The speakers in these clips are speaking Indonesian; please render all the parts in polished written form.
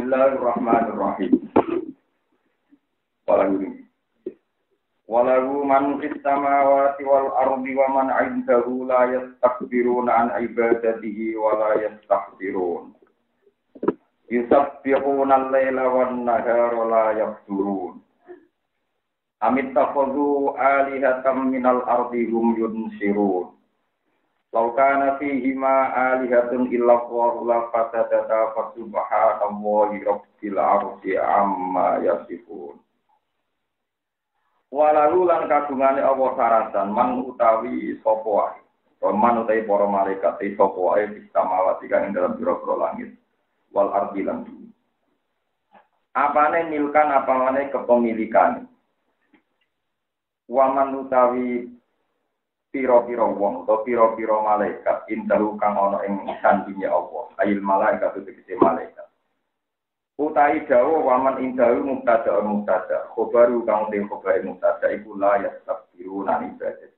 Bismillahirrahmanirrahim. Walahu man fis samawati wal ardi wa man 'indahu la yastakbiruna an ibadatihi wa la yastakbirun. Yusabbihuna al-laila wan nahara la yafturun. Amit takhadhu alihatan minal ardi hum yunsirun. Law kana fihima alihatun illa Allahu la fasadata fa subhanallahi rabbil arsyi amma yasifun. Walau lan kagungane Allah saratan man utawi sapa wae. Man utawi para malaikat sapa wae bisa mawati kang dalam pira-pira langit wal ardi lan bumi. Apane milkan apane kepemilikan. Waman utawi pira-pira wong utawa pira-pira malaikat indahu kang ana ing sandinge Allah ayil malaikat tegese malaikat utawi dawuh waman indahu mubtada khobaru kang te khobar mubtada iku la yastabirun an ibadah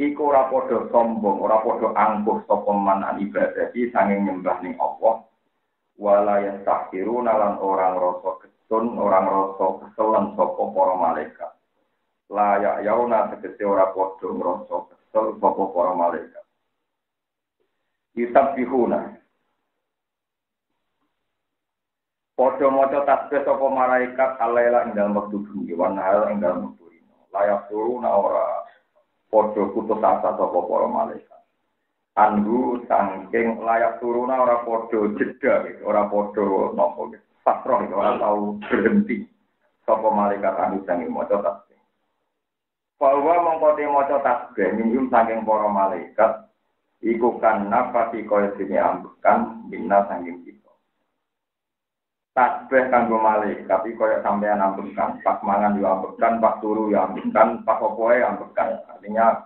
iku ora padha sombong ora padha angkuh sapa man an ibadah sanging nyembah ning Allah wala yastabirun lan orang rasa ketun orang rasa keselen sapa para malaikat layak yauna tegese ora padha ngrasa kesel sapa para malaikat. Yusabbihuna. Padha maca tasbih sapa malaikat alaila ing dalem wektu bengi wan hal ing dalem wektu rino. Layak turuna ora padha putus asa sapa para malaikat. Anhu saking layak turuna ora padha jeda ora padha napa pasrah ora tau berhenti sapa malaikat anu sange maca tasbih. Bahwa mengkoti moco tasbih minum saking para malaikat iku kan nafasi kaya dene ambekan minna saking kita. Tasbih kanggo malaikat iki kaya sampeyan ambekan, pas mangan yo ambekan, pas turu yo ambekan, pas opoe ambekan. Artinya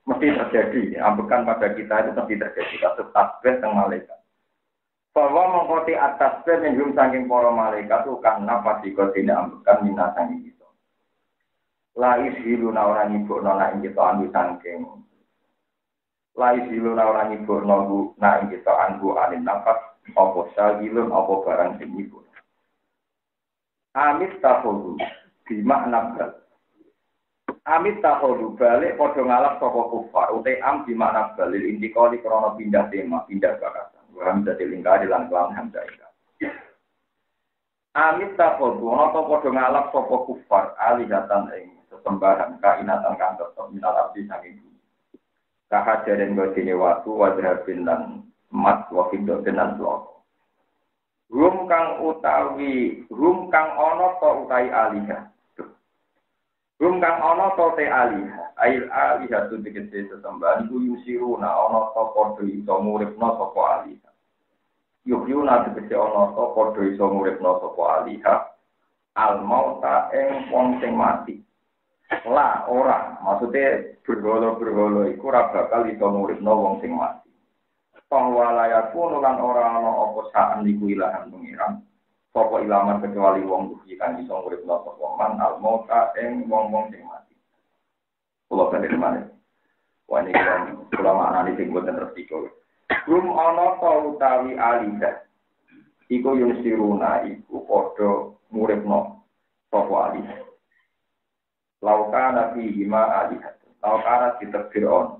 mesti terjadi, ambekan pada kita itu mesti terjadi kasus tasbih teng malaikat. Bahwa mengkoti tasbih minum saking para malaikat iku kan nafasi kaya dene ambekan minna saking kita. Lais hiluna orang ibukno nak ing kita anu sangking. Lais hiluna orang ibukno nak ing kita anu anin nafas apa sagilun apa barang sing ibuk. Amit tahudu di makna bal. Amit tahudu balik padha ngalap saka kufar uti am di makna bal indikali krana pindah tema pindah bakasan. Wa hamzah lingkari lan kelam hamzah. Amit tahudu ana padha ngalap saka kufar alihatan ing sembahan kainatan kang tetep minal abdi saking bumi. Kahajaran godine watu wajhabin lan emas wa fiddatin lan bloko. Rum kang ana ta utahi alihah. Rum kang ana ta te alihah. Ail alihah tu tegese sesembahan iku yusiruna ana ta padha iso nguripna sapa alihah. Yuhyuna tegese ana ta padha iso nguripna sapa alihah. Al mauta ing wong sing mati. Lah ora, maksudnya bergolo-bergolo iku ora bakal iso nguripno wong sing mati. Pangwalayaku lan ora ana apa saan iku ilahan pengiran. Sapa ilaman kecuali wong duhi kang iso nguripno sapa man al-mauta ing wong-wong sing mati. Kula badhe maneh. Wani kula maknani sing boten resiko. Rum ana ta utawi alida. Iku yung siruna iku padha nguripno sapa alida. Laukana fi hima alihat. Laukana ditakdiron.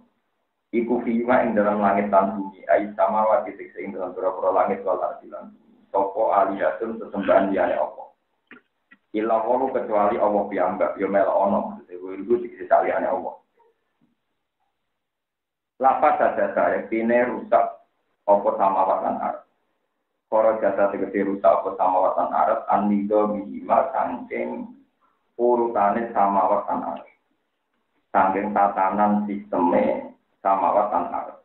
Iku fi hima ing dalam langit dan bumi. Ais samawati tiksa ing dalam pura-pura langit wal ardi lan bumi. Sopo alihatun sesembahan liyane apa. Illa walu kecuali Allah piyambak. Yo mela ono. Maksudnya itu tiksa liyane Allah. Lapas saja saya. Pine rusak apa samawatan arab. Koro jasa tegesi rusak apa samawatan arab. Anido mihima sangking urutane samawat lan arep. Saking tatanan sisteme samawat lan arep.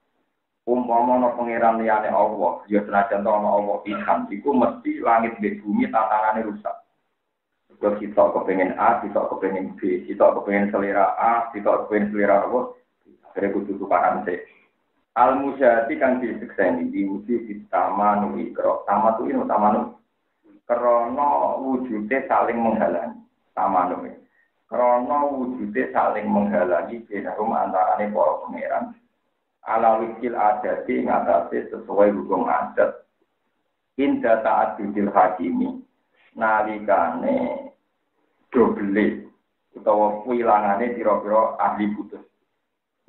Umpama ana pangeran liyane Allah, ya senajan ana Allah pisan, iku mesti langit dan bumi tatanane rusak. Kalau kita kepengin A, kita kepengin B, kita kepengin selera A, kita kepengin selera apa, akhirnya kudu tukaran C. Al-musyati kang disekseni diwujud di taman wikro. Taman itu ini taman karena wujudnya saling menghalangi. Taman itu. Karena wujudnya saling menghalangi benarum antarane para pangeran. Ala wikil adati ngatasi sesuai hukum adat. Inda ta'addudil hakimi nalikane dobele utawa wilangane pira-pira ahli putus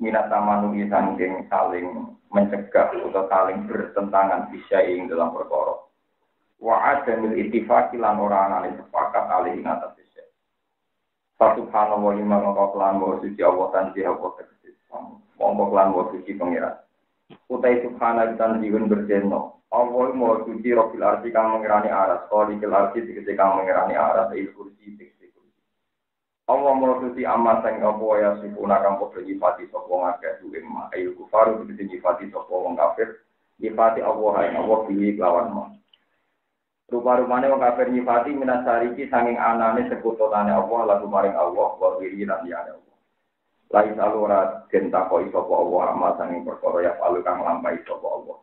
minat tamanungi saking saling mencegah atau saling bertentangan bisa ing dalam perkara wa adamil ittifaqi lan ora ana sepakat alih ing atas bisa subhanallah wa mangko lan wa suci Allah tanji Allah tegese monggo lan wa suci pangeran utai subhanallah tan diwen berjeno Allah mau suci robil arti kang mengerani aras, kalau dikil arti dikit kang mengerani aras, kursi dikit kursi. Allah mau suci amat sang apa ya sifuna kang podo nyifati sopo ngakeh duwe ma, ayu kufaru dikit nyifati sopo wong kafir, nyifati Allah yang Allah pilih lawan ma. Rupa-rupanya wong kafir nyifati minasariki sanging anane sekutotane Allah lagu maring Allah, wawiri lan liyane Allah. Lai salura gentakoi sopo Allah amat sanging perkara ya palu kang lampai sopo Allah.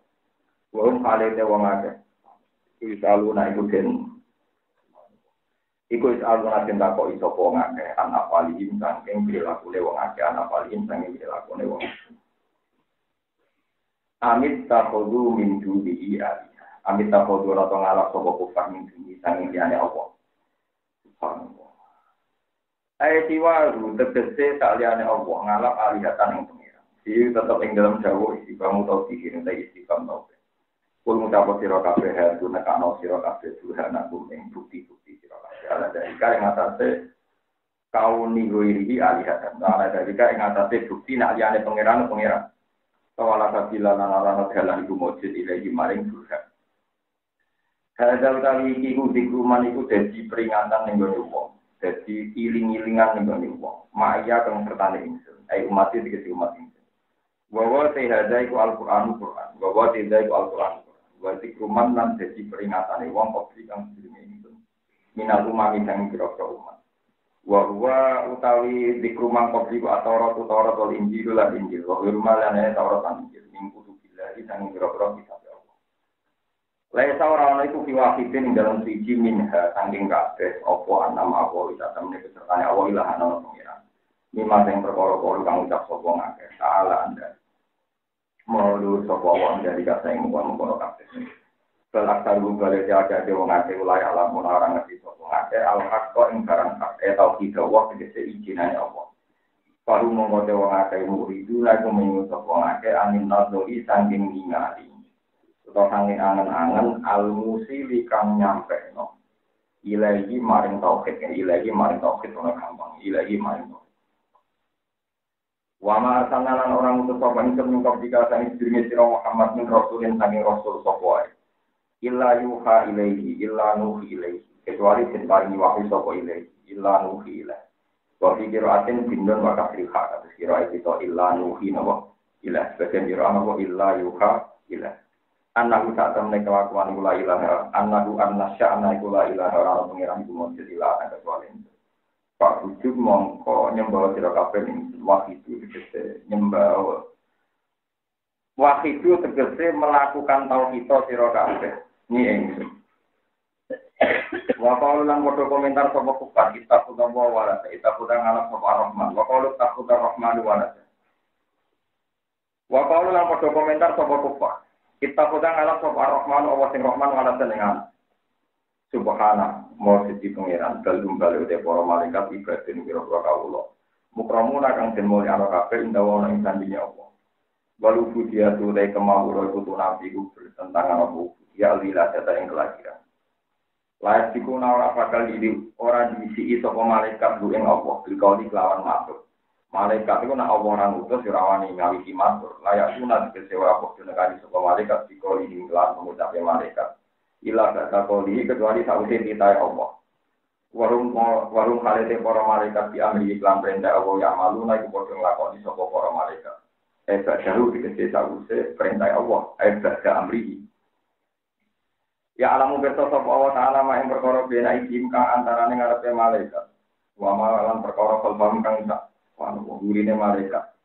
Wong kalete wong akeh. Iku saluna iku den. Iku saluna den takok iso wong akeh ana paling saking prilakune wong akeh ana paling saking prilakune wong. Amit takhudu min dunihi ali. Amit takhudu ora to ngalap sapa kufar min dunihi saking liyane Allah. Subhanallah. Ayat waru tegese tak liyane Allah ngalap alihatan ing pengira. Iki tetep ing dalam dawuh istiqamah tau dikirim ta istiqamah. Kul mutawa sira kabeh hadu nekano sira kabeh durhana ing bukti-bukti sira kabeh ala dari kare ngatasé kauni goiri alihatan ala dari kare ngatasé bukti nak liyane pangeran kawala kabila lan ana dalan iku mujud ilahi maring durhan hadal kali iki ku dikuman iku dadi peringatan ning gone wong dadi iling-ilingan ning gone wong maya kang sertane ingsun ai umat iki dikete umat ingsun wa hada iku Al-Qur'an wa iku Al-Qur'an berarti kuman lan jadi peringatan wong kok kang sedurunge itu minal umami sang kira-kira umat wa utawi dikrumang kok iku Taurat wal Injil lan Injil wa rumalane Taurat lan Injil minggu billahi sang kira-kira kitab Allah lae saurana iku fiwahidin dalam siji minha saking kabeh apa anam apa wisata meneh kesertane Allah ilahan ana pengiran mimma sing perkara-perkara kang ucap sapa ngakeh taala anda Maulu sapa wong dari kata yang mengkono kabeh. Kelakar gugale jaga wong ate ulai alam ora ngerti sapa ngake al-haqqa ing barang hak tau kita wa tegese ijinane Allah. Paru monggo wong ate muridu la kumengu sapa ngake anin nazori sanging ningali. Utawa sanging angen-angen al-musili kang nyampeno. Ilahi maring tauhid ora gampang. Ilahi maring Wama arsalnalan orang utus sapa ingsun mingkap dikasani sedurunge sira Muhammad min rasulin saking rasul sapa wae. Illa yuha ilaihi illa nuhi ilaihi. Kecuali den paringi wahyu sapa ilaihi illa nuhi ilaihi. Wa fi qira'atin bindun wa kasriha kados qira'at itu illa nuhi nawa ila sebagian qira'ah wa illa yuha ila. Annahu ta'tamne kelakuan kula ilaha annahu annasya annahu la ilaha illa pengiran kumujud ila kecuali Pak Wujud mongko nyembah sira kabeh ing wahidu tegese nyembah. Wahidu tegese melakukan tauhid sira kabeh. Ni ingsun. Wa qalu lan padha komentar sapa kufar kitab utawa wala kitab utawa ngalap sapa Rahman. Wa qalu takut Rahman wala. Wa qalu lan padha komentar sapa kufar kitab utawa ngalap sapa Rahman apa sing Rahman wala senengan. Subhana mau siji pangeran dalem bali ute para malaikat ibadin kira-kira kawula mukramuna kang den mulya ana kabeh indawa ana ing sandinge Allah walu fudia tule kemawura iku nabi ku bertentangan apa ya lila data ing kelahiran layak dikuna ora bakal diri ora diisi sapa malaikat lu ing Allah bilkau di kelawan makhluk malaikat iku nek Allah ora ngutus ora wani ngawisi matur layak sunat kecewa apa denekani sapa malaikat dikau ing kelawan pengucape malaikat ila kata koli kecuali sausi kita Allah. Warung halete para malaikat di amri iklan perintah Allah yang malu naik padha nglakoni sapa para malaikat. Baru dikece sausi perintah Allah, baca amri. Ya alamu berta sapa Allah taala mak perkara bena ikim kang antarané ngarepe malaikat. Wa malan perkara kalbam kang tak gurine malaikat.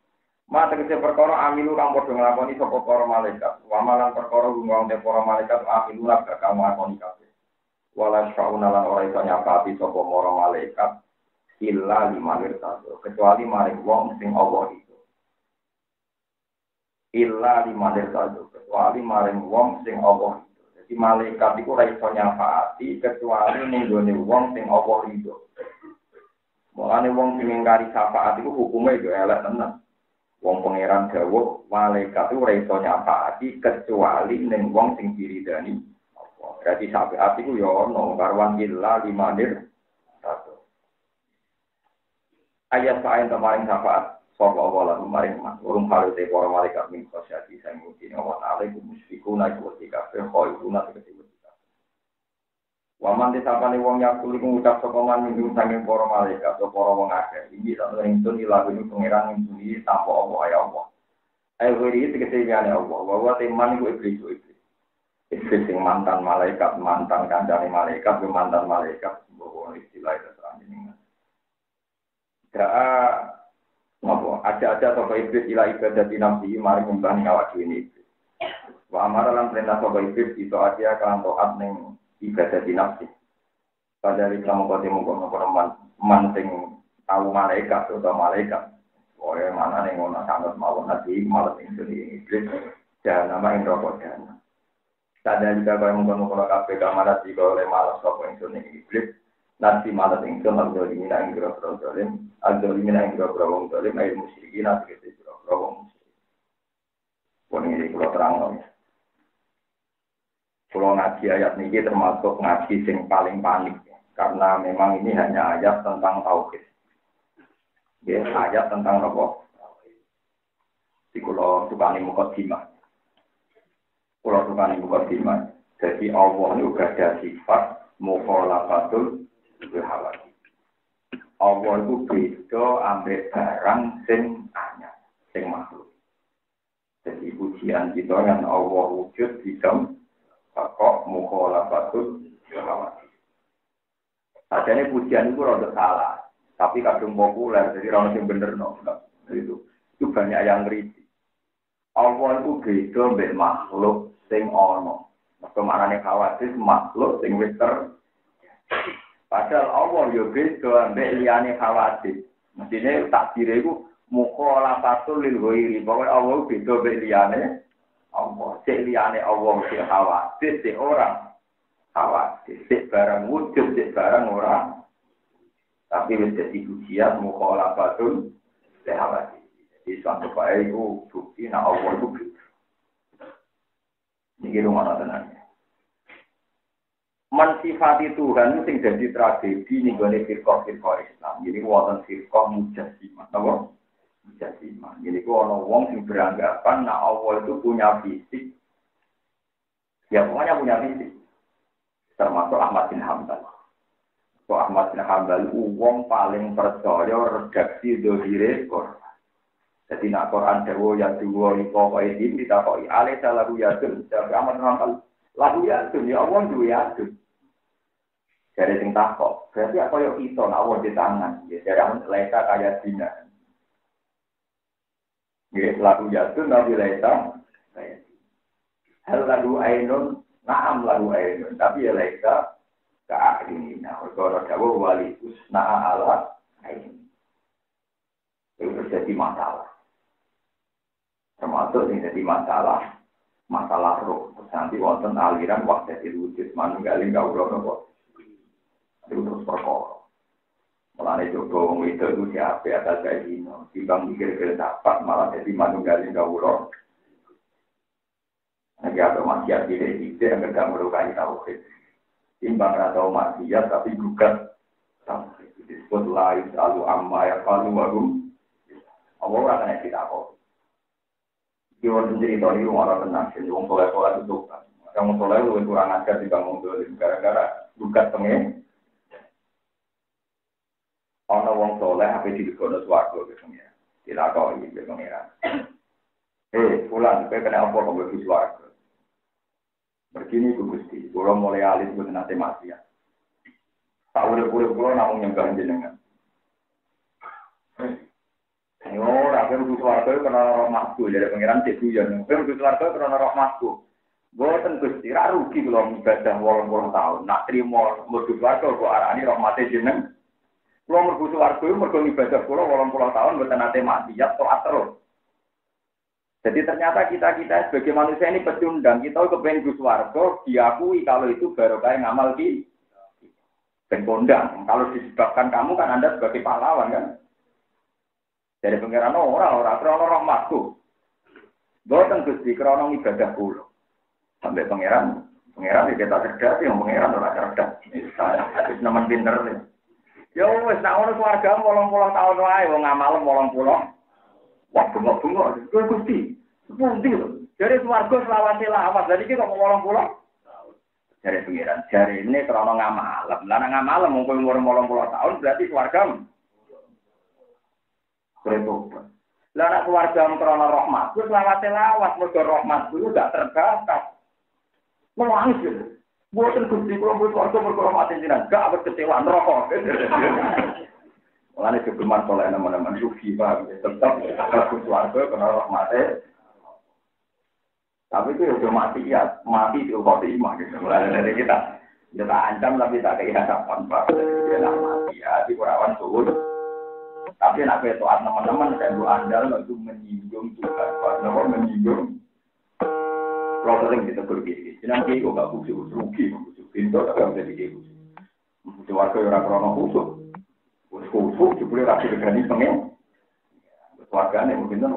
Mata kese perkara amilu kang padha nglakoni sapa para malaikat. Wa malan perkara wong te para malaikat amilu lan gak kamu akoni kabeh. Wala syauna lan ora iso nyapati sapa para malaikat illa liman irtado kecuali maring wong sing Allah itu. Illa liman irtado kecuali maring wong sing Allah itu. Gusti malaikat iku ora iso nyafaati kecuali ning gone wong sing apa ridho. Mulane wong sing ngingkari syafaat iku hukume yo elek tenan. Wong pangeran dawuh malaikat iku ora iso nyafaati kecuali ning wong sing diridani. Berarti syafaat iku yo ono karwan illa limanir satu. Ayat saen kemarin syafaat sapa Allah kemarin urung harus para malaikat min khosyati sang mungkin wa alaikum musyrikuna wa tikafe khairuna ketika. Waman disapane wong yakul iku ngucap sapa man minggu saking para malaikat atau para wong akeh iki sak ingsun ilahi pangeran ngudi tanpa apa ya Allah. Ayo wiri tegese ngene Allah bahwa teman iku iblis. Iblis sing mantan malaikat, mantan kancane malaikat, mantan malaikat bahwa istilah itu terang. Ngopo ada sapa iblis ila ibadah dinamsi mari nyembah awak dhewe iki. Wa amara lan perintah sapa iblis itu aja kan taat ning ibadah dinamsi. Padahal kamu kok demo man sing tahu malaikat atau malaikat. Oke mana ning ngono sangat mawon hati malah sing iblis jangan nama ing rokok jangan. Sadar juga kalau mengkono kabeh kamar iki oleh malas sapa ing iblis. Nanti malah tinggal al-dolim ina ing grobro dolim, al-dolim ina ing grobro wong dolim, air musyrikin nanti kita grobro wong musyrik. Pun ini kalau terang ya. Kalau ngaji ayat ini termasuk ngaji sing paling panik ya. Karena memang ini hanya ayat tentang tauhid. Ya, ayat tentang apa? Di kalau tukani mukadimah. Kalau tukani mukadimah. Jadi Allah itu ada sifat mukhalafatul berhawati. Allah itu beda ambek barang sing anyar, sing makhluk. Jadi pujian kita dengan Allah wujud di dalam kok mukhalafatul berhawati. Sajane pujian itu rada salah, tapi kadung populer, jadi orang sing bener no. Itu banyak yang kritik. Allah itu beda ambek makhluk sing ana. Kemarane khawatir makhluk sing wis padahal Allah yo beda ambek liyane khawatir. Mestine takdire iku mukhalafatul lil ghairi. Pokoke Allah beda ambek liyane Allah. Sik liyane Allah sing khawatir, sik ora khawatir. Sik barang wujud, sik barang ora. Tapi wis dadi ujian mukhalafatul lil khawatir. Jadi suatu bae iku bukti nek Allah iku beda. Iki rumah tenang. Mensifati Tuhan itu sing jadi tragedi ning gone firqah-firqah Islam. Jadi wonten firqah mujassimah, napa? Mujassimah. Jadi ku ana wong sing beranggapan nek Allah itu punya fisik. Ya pokoknya punya fisik. Termasuk Ahmad bin Hanbal. Kok Ahmad bin Hanbal wong paling percaya redaksi dohire Quran. Jadi nek Quran dawuh ya duwa iku kok iki ditakoki ale salaku yadun. Jadi Ahmad bin Hanbal lagu yadun ya Allah duwe yadun. Dari sing takok, berarti apa yo kita nak awak di tangan, ya dari amun leka kaya dina. Ya lagu jatuh nabi leka kaya. Hal lagu ainun, naam lagu ainun, tapi ya leka ka ini nah kalau dawo wali usna ala ain. Itu terjadi masalah. Termasuk yang jadi masalah roh. Nanti wonten aliran waktu wujud manunggaling kawula itu terus perkara. Mulane coba wong itu siapa atas kayak gini. Timbang mikir-mikir dapat malah jadi manunggaling kawula. Nek ada maksiat dhewe yang gak melukai tauhid. Timbang atau maksiat tapi gugat tauhid. Disebut lain selalu amma ya qalu wa hum. Allah ora kena ditakok. Yo sendiri tadi orang tenang, jadi wong soleh itu kan. Kamu soleh lu kurang ajar di bangun dulu, gara-gara gugat pengen. Ono wong soleh apa di kono swarga biasanya. Tidak kau ini biasanya. Pulang, kau kena apa kau di swarga? Begini bu Gusti, kalau mulai alis buat nanti mati ya. Tak boleh pulau namun yang kalian jenengan. Ora kudu swarga karena rahmatku dari pangeran Debuyan. Kudu swarga karena rahmatku. Boten Gusti ra rugi kula ibadah 80 tahun. Nak trimo mlebu swarga kok arani rahmate jeneng. Kula mlebu swarga mergo ibadah kula 80 tahun mboten nate maksiat taat terus. Jadi ternyata kita sebagai manusia ini pecundang. Kita kepengen Gus Wargo diakui kalau itu barokah ngamal di kondang. Kalau disebabkan kamu kan Anda sebagai pahlawan kan. Dari pengiran orang krono rahmatku. Boten Gusti krono ibadah kula. Sampai pangeran kita cerdas yang pangeran ora cerdas. Wis nemen pinter. Ya wis nek ono keluarga 80 tahun wae wong ngamal 80. Wah, bengok-bengok. Gusti, pundi lho. Jare swarga selawase-lawas. Jadi iki kok 80. Jare pengiran, jare ini krana ngamalem. Lah nek ngamalem mung umur 80 tahun berarti swarga. Repot. Lah nek keluarga krana rahmat, wis selawase-lawas mergo rahmat kuwi gak terbatas. Menangis gitu. Buatan Gusti kula mbok swarga mergo rahmat jenengan, gak kecewa neraka. Mulane kegeman soleh teman-teman sufi Pak, tetap bagus warga karena rahmate. Tapi itu udah mati itu khotimah gitu. Mulai dari kita ancam tapi tak kayak harapan Pak. Dia mati ya di kurawan suhud. Tapi nak toat teman-teman saya bu andal itu menyinggung Tuhan Pak. Kenapa menyinggung? Kalau sering kita bergigi, nanti kok gak rugi, pintu tak bisa dikit. Mesti warga orang krono khusus. Khusus jebule ra digani pengen. Wargane mungkin 80.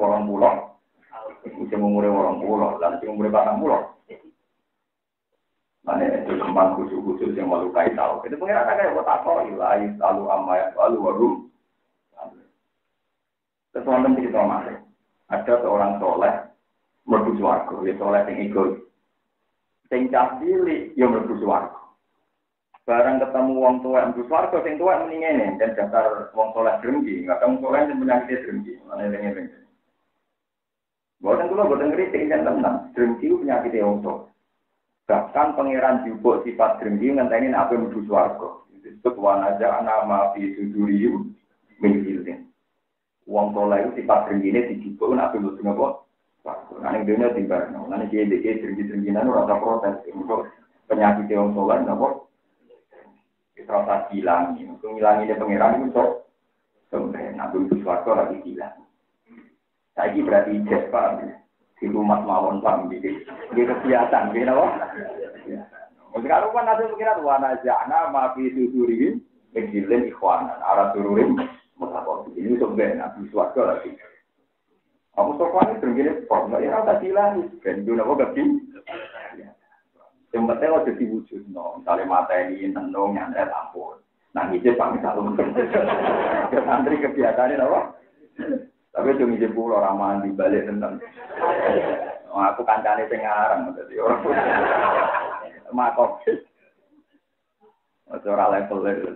Sing umure 80, lan sing umure 40. Mane itu kembang khusus yang melukai tahu. Itu pengen ada kayak kota kok ilahi selalu amaya selalu warum. Sesuatu cerita mana? Ada seorang soleh mlebu swarga, ya soleh sing egois. Sing cah cilik ya mlebu swarga. Barang ketemu wong tua mlebu swarga sing tua muni ngene, dan dasar wong soleh drengki, kadang soleh sing penyakit drengki, ana eling-eling. Boten kula boten kritik enten tenan, drengki ku penyakit wong tua. Bahkan pangeran jupuk sifat drengki ngenteni nek ape mlebu swarga. Disebut wanaja nama fi suduri min ilmin. Wong soleh itu sifat drengkine dijupuk nek ape mlebu napa? Nah ning dene timbarno, lan iki dhek drengki-drengkinan ora tak protes. Penyakit wong soleh napa? Terasa hilang, untuk ngilangi dia pengiran itu sok sebenarnya nabi itu suatu lagi hilang. Saya ini berarti ijaz Pak, di rumah mawon Pak, di kegiatan, gitu loh. Sekarang kan ada pengiran wana jana mafi susuri, menjilin ikhwanan, arah sururin, mengapa ini sebenarnya nabi suatu lagi. Kamu sopan itu begini, Pak, nggak ya tak hilang, dan itu napa gak sih? Yang penting ada diwujud, misalnya mata ini tenung, nyantai tampun. Nah, ngijib pamit satu. Ke santri kebiasaannya apa? Tapi itu ngijib pulau ramahan dibalik tentang. Aku kancane sing ngarang, jadi orang pun. Makok. Ora level itu.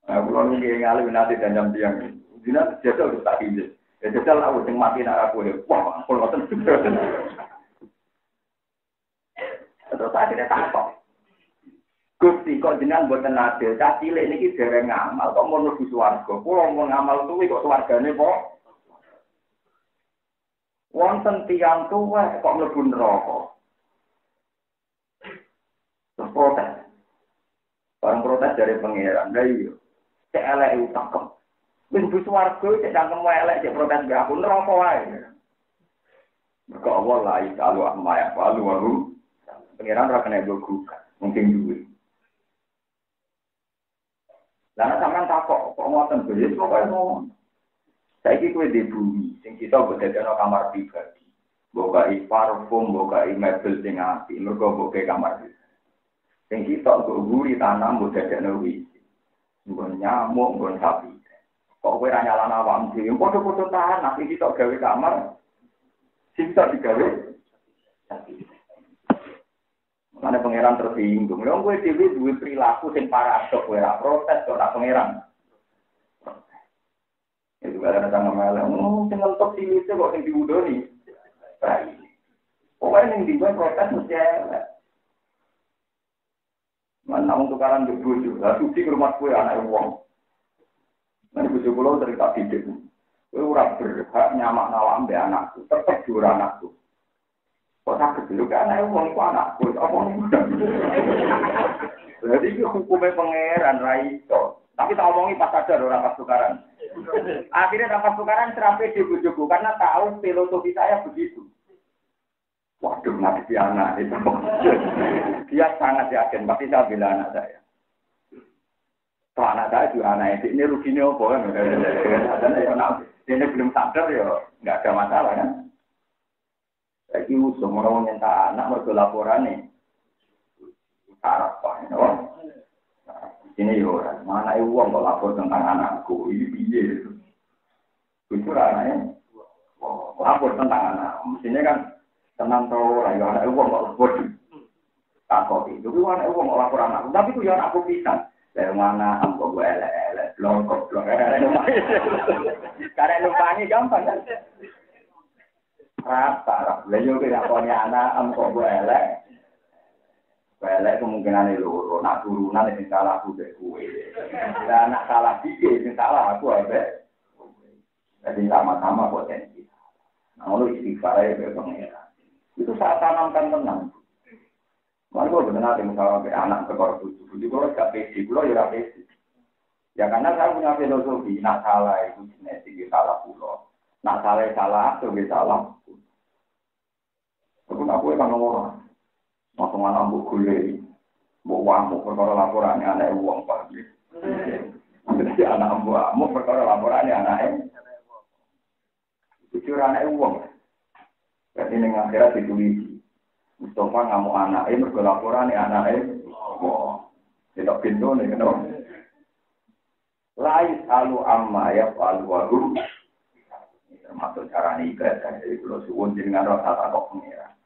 Aku lalu ngalih nanti dan jam tiang. Dina jajal tak ngijib. Ya jajal aku sing mati nak aku. Wah, aku ngoten. Terus akhirnya takut. Gusti kok jenengan mboten adil, cah cilik niki dereng ngamal kok mau mlebu swarga. Kula mau ngamal kuwi kok swargane kok. Wonten tiyang tuwa kok mlebu neraka. Terus protes. Barang protes dari pangeran, lha iya. Cek elek utakem. Wis mlebu swarga cek cangkem elek cek protes mbek aku neraka wae. Mergo Allah la ilaha amma ya walu. Pengiran ra kena guru mungkin duwe. Lah sampean takok kok ngoten beris pokoke ngomong. Saiki kowe di bumi sing kita bedhekno kamar pribadi. Bokai parfum, bokai mebel sing apik, mergo bokai kamar pribadi. Sing kita guri tanam bedhekno wis. Nggon nyamuk, nggon sapi. Kok kowe ra nyalana awakmu dhewe, padha-padha tanah iki kita gawe kamar. Sing tak digawe. Mana pangeran tersinggung. Lha kowe dhewe duwe perilaku sing paradok kowe ora protes kok ora pangeran. Itu kada ada malah. Sing ngentok sing itu kok sing diwudoni. Rai. Pokoke ning dibuat protes mesti elek. Mana wong tukaran ndek bojo. Lah suci ke rumah kowe anak wong. Nek bojo kula cerita didik. Kowe ora berhak nyamak nawak mbek anakku, tetep ora anakku. Kok sakit dulu kan ayo wong ku anakku apa niku. Jadi iki hukume pangeran ra iso. Tapi tak omongi pas sadar ora pas tukaran. Akhirnya dapat tukaran terapi di bujuku karena tahu filosofi saya begitu. Waduh, nanti anak itu. Dia sangat yakin, pasti saya bilang anak saya. Kalau anak saya juga anak ini ruginya apa kan? Ini belum sadar ya, nggak ada masalah kan? Jadi semua orang minta anak mereka laporan nih. Apa ini? Ini ya, mana uang kalau lapor tentang anakku, ini biaya. Itu anaknya, lapor tentang anak. Mestinya kan tenang tahu lah, ya anak uang kalau lapor. Takut itu, anak uang kalau lapor anakku. Tapi itu ya anakku pisang. Dari mana ambo gue elek, blok. Karena lumpani gampang kan? Rata, beliau tidak punya anak ambo gue elek. Elek kemungkinan itu loro, nak turunan yang salah aku deh gue. Dan anak salah dikit, yang salah aku abe. Jadi sama-sama potensi. Nah, kalau istighfar ya berpengira. Itu saat tanamkan tenang. Kalau gue benar misalnya ke anak berkorban tujuh, gue gak pede, gue ya pede. Ya karena saya punya filosofi, nak salah itu genetik, salah pulau. Nak salah itu salah. Aku kan ngomong. Masuk mana ambu gule, bawa ambu perkara laporannya anak uang pagi. Jadi anak ambu perkara laporannya anak itu anak uang. Jadi dengan akhirat ditulis, Mustafa ngamu anak perkara laporannya anak tidak pintu nih kenapa? Lais alu amma ya alu waru. Termasuk cara nikah dari pulau suwon dengan rasa takut pengira.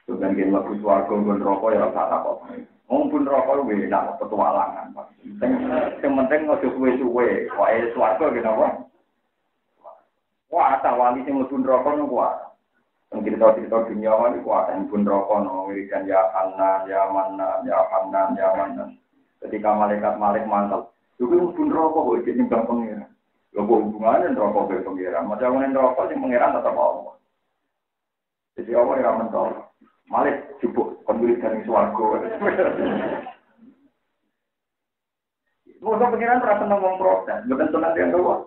Sudah gen waktu suarga gun rokok ya rasa takut. Mumpun rokok gue nak petualangan. Yang penting nggak suwe-suwe. Wah suarga kenapa? Wah tak wali sing mumpun rokok nunggu. Yang cerita dunia wali kuat. Mumpun rokok nunggu. Wiridan ya Hanan, ya Manan, ya Hanan, ya Manan. Ketika malaikat mantap. Juga mumpun rokok gue jadi bang pengira. Gak hubungannya rokok ke pengira. Macam mana rokok sih pengira tetap Allah. Jadi Allah yang mentol. Malik jupuk kondulit dari suarga. Masa pengiran terasa ngomong protes, bukan tenang yang kedua.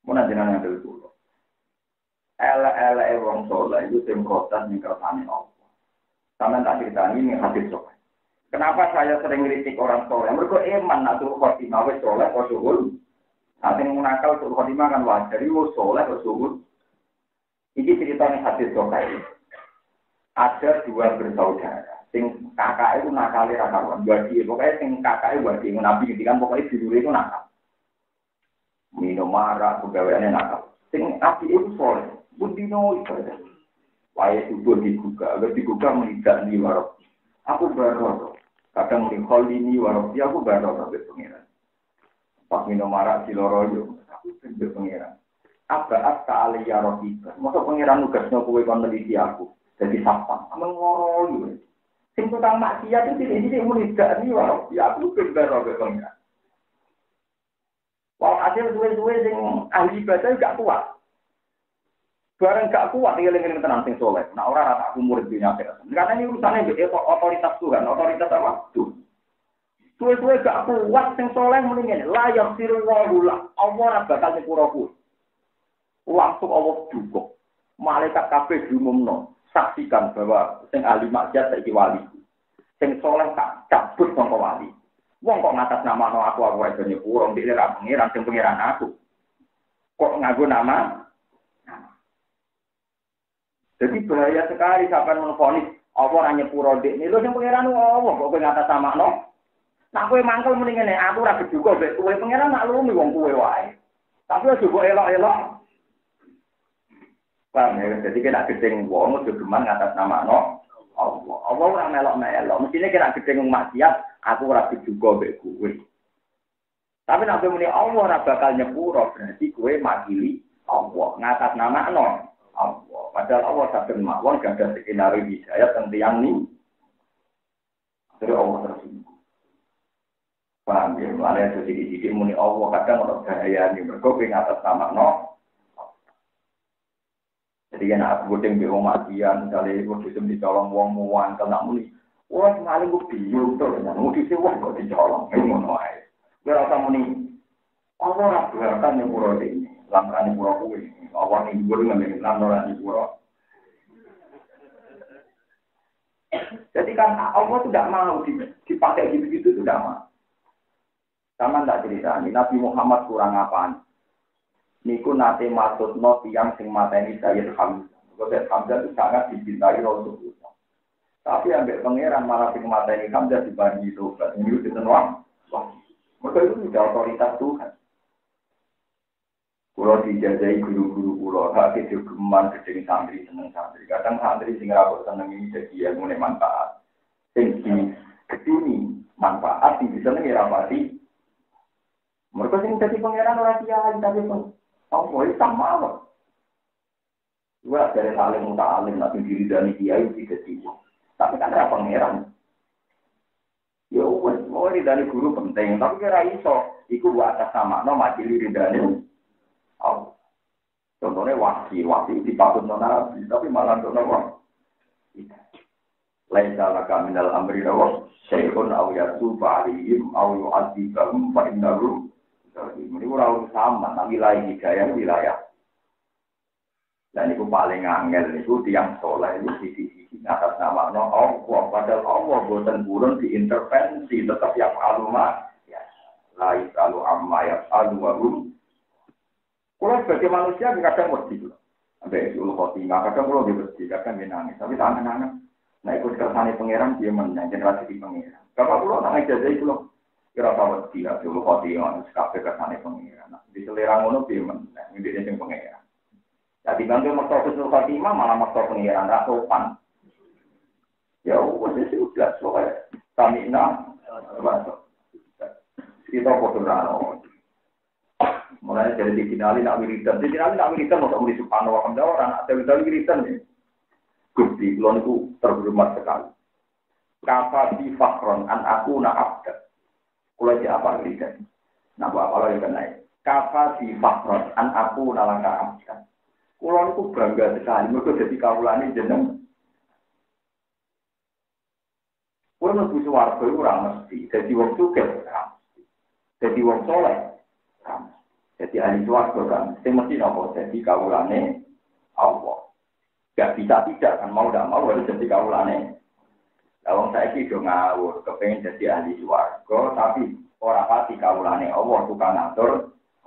Mau nanti yang kedua. Ela wong soleh itu tim protes yang kersane Allah. Sama tak cerita ini hadis soleh. Kenapa saya sering kritik orang soleh? Mereka iman atau khotimah wes soleh atau suhul. Nanti menakal suhul khotimah kan wajar. Jadi soleh atau suhul. Ini ceritanya hadis soleh. Ada dua bersaudara, sing kakak itu nakal rakawan, wadi, pokoknya sing kakak itu wadi, nabi kan pokoknya dulu itu nakal, minum marah, pegawaiannya nakal, sing api itu soleh, budino itu ada, waya subuh digugah melihat di warok, aku baru, kadang dihol ini warok, aku baru sampai pengiran, pas minum marah di loroyo, aku sampai pengiran, apa aliyah rohiba, masa pengiran nugasnya kue kon meliti aku. Jadi sapang, mengoroi. Sing tukang maksiat itu tidak mudah ni walau ya aku benar benar bangga. Wal hasil dua-dua sing ahli ibadah gak kuat. Barang gak kuat ngeling-ngeling tenang sing soleh. Nah orang rata umur dunia akhirat. Karena ini urusannya otoritas Tuhan, otoritas apa? Tuhan. Dua-dua gak kuat sing soleh mendingin. Layak siru wahula. Allah bakal nyepuraku. Langsung Allah dukung. Malaikat kabeh diumumno. Saksikan bahwa sing ahli maksiat saiki wali. Sing soleh tak cabut sangka wali. Wong kok ngatas nama aku wae dene urung dhewe ra pengiran sing pengiran aku. Kok nganggo nama? Jadi bahaya sekali sampean menfonis apa ora nyepuro dekne lho sing pengiran Allah kok kowe ngatas nama no. Nah kowe mangkel muni ngene aku ora beduga mbek kowe pengiran maklumi wong kowe wae. Tapi aja mbok elok-elok. Paham ya, jadi kena gedeng wong, udah geman ngatas nama no Allah. Allah orang melok-melok. Mestinya kena gedeng maksiat, aku rapi juga beku. Tapi nanti muni Allah ora bakal nyepuro, berarti gue makili Allah ngatas nama no Allah. Padahal Allah sadar mawon gak ada skenario hidayat tentang yang ini. Jadi Allah tersinggung. Paham ya, mana sedikit-sedikit muni Allah kadang orang bahaya ini berkopi ngatas nama no. Jadi kan aku bodeng be wong matian, misalnya aku disem dicolong wong muan, kalau nak muni, wah ngaling gue bingung tuh, mau disem wong kok dicolong, ngono ae. Gue rasa muni, oh Allah rabbatan nyepuro ini, lantaran nyepuro kuwi. Allah ning dhuwur ngambil lantaran nyepuro. Jadi kan Allah itu tidak mau dipakai gitu-gitu itu tidak mau. Sama tidak cerita ini Nabi Muhammad kurang apaan? Niku nate maksudno tiyang sing mateni Sayyid Hamzah. Sayyid Hamzah itu sangat dicintai Rasulullah. Tapi ambek pangeran malah sing mateni Hamzah dibagi itu. Ini itu tenang. Maka itu sudah otoritas Tuhan. Kulo dijajahi guru-guru kulo, hak kejogeman gedeng santri seneng santri. Kadang santri sing ra kok seneng ini jadi ilmu manfaat. Sing geduni manfaat sing seneng ra pati. Mereka sing dadi pangeran ora kiai tapi pun apa sama apa. Dua dari alim muta'alim nanti diri dari kiai tidak tiba. Tapi kan ra pangeran. Ya wes mau dari guru penting, tapi kira iso iku wa atas sama no majili ridane. Oh. Contohnya wasi dipatut Nabi, tapi malah contohnya laisa laka minal amri rawa syai'un aw yatuba alaihim aw yu'adzibahum fa innahu ini ora sama nang wilayah. Dan itu paling angel itu tiang soleh itu sisi atas nama Allah, padahal Allah boten purun diintervensi tetap yang alumah ya lain kalau amma ya alumah. Kalau sebagai manusia kadang mesti dulu. Sampai ulu khotimah, kadang kalau dia mesti, kadang dia nangis. Tapi tangan-tangan. Nah ikut kersane pangeran, dia menang generasi di pangeran. Kalau pulau nangis aja itu loh. Kira tahu mesti, ulu khotimah, sekape kersane pangeran. Di selera ngono dia menang, ini dia yang pangeran. Jadi bangga maksa ulu khotimah, malah maksa pangeran, rasopan. Ya udah sih udah soalnya. Kami enam, kita foto mulai dari dikenali nak wiridan mau kamu di Subhanahu wa Taala orang ada wiridan nih. Gusti kulon itu terhormat sekali. Kafa di fakron an aku na abda. Kulon siapa wiridan? Nah apa lagi naik? Kafa di fakron an aku nalangka abda. Kulon itu bangga sekali. Mereka jadi kaulani jeneng. Kulon itu suwargo itu orang mesti. Jadi wong sugih orang mesti. Jadi wong soleh orang. Jadi ahli suarga kan, mesti nopo jadi kaulane Allah. Gak bisa tidak kan mau tidak mau harus jadi kaulane. Kalau saya itu ngawur, kepengen jadi ahli suarga, tapi orang pati kaulane Allah tukang ngatur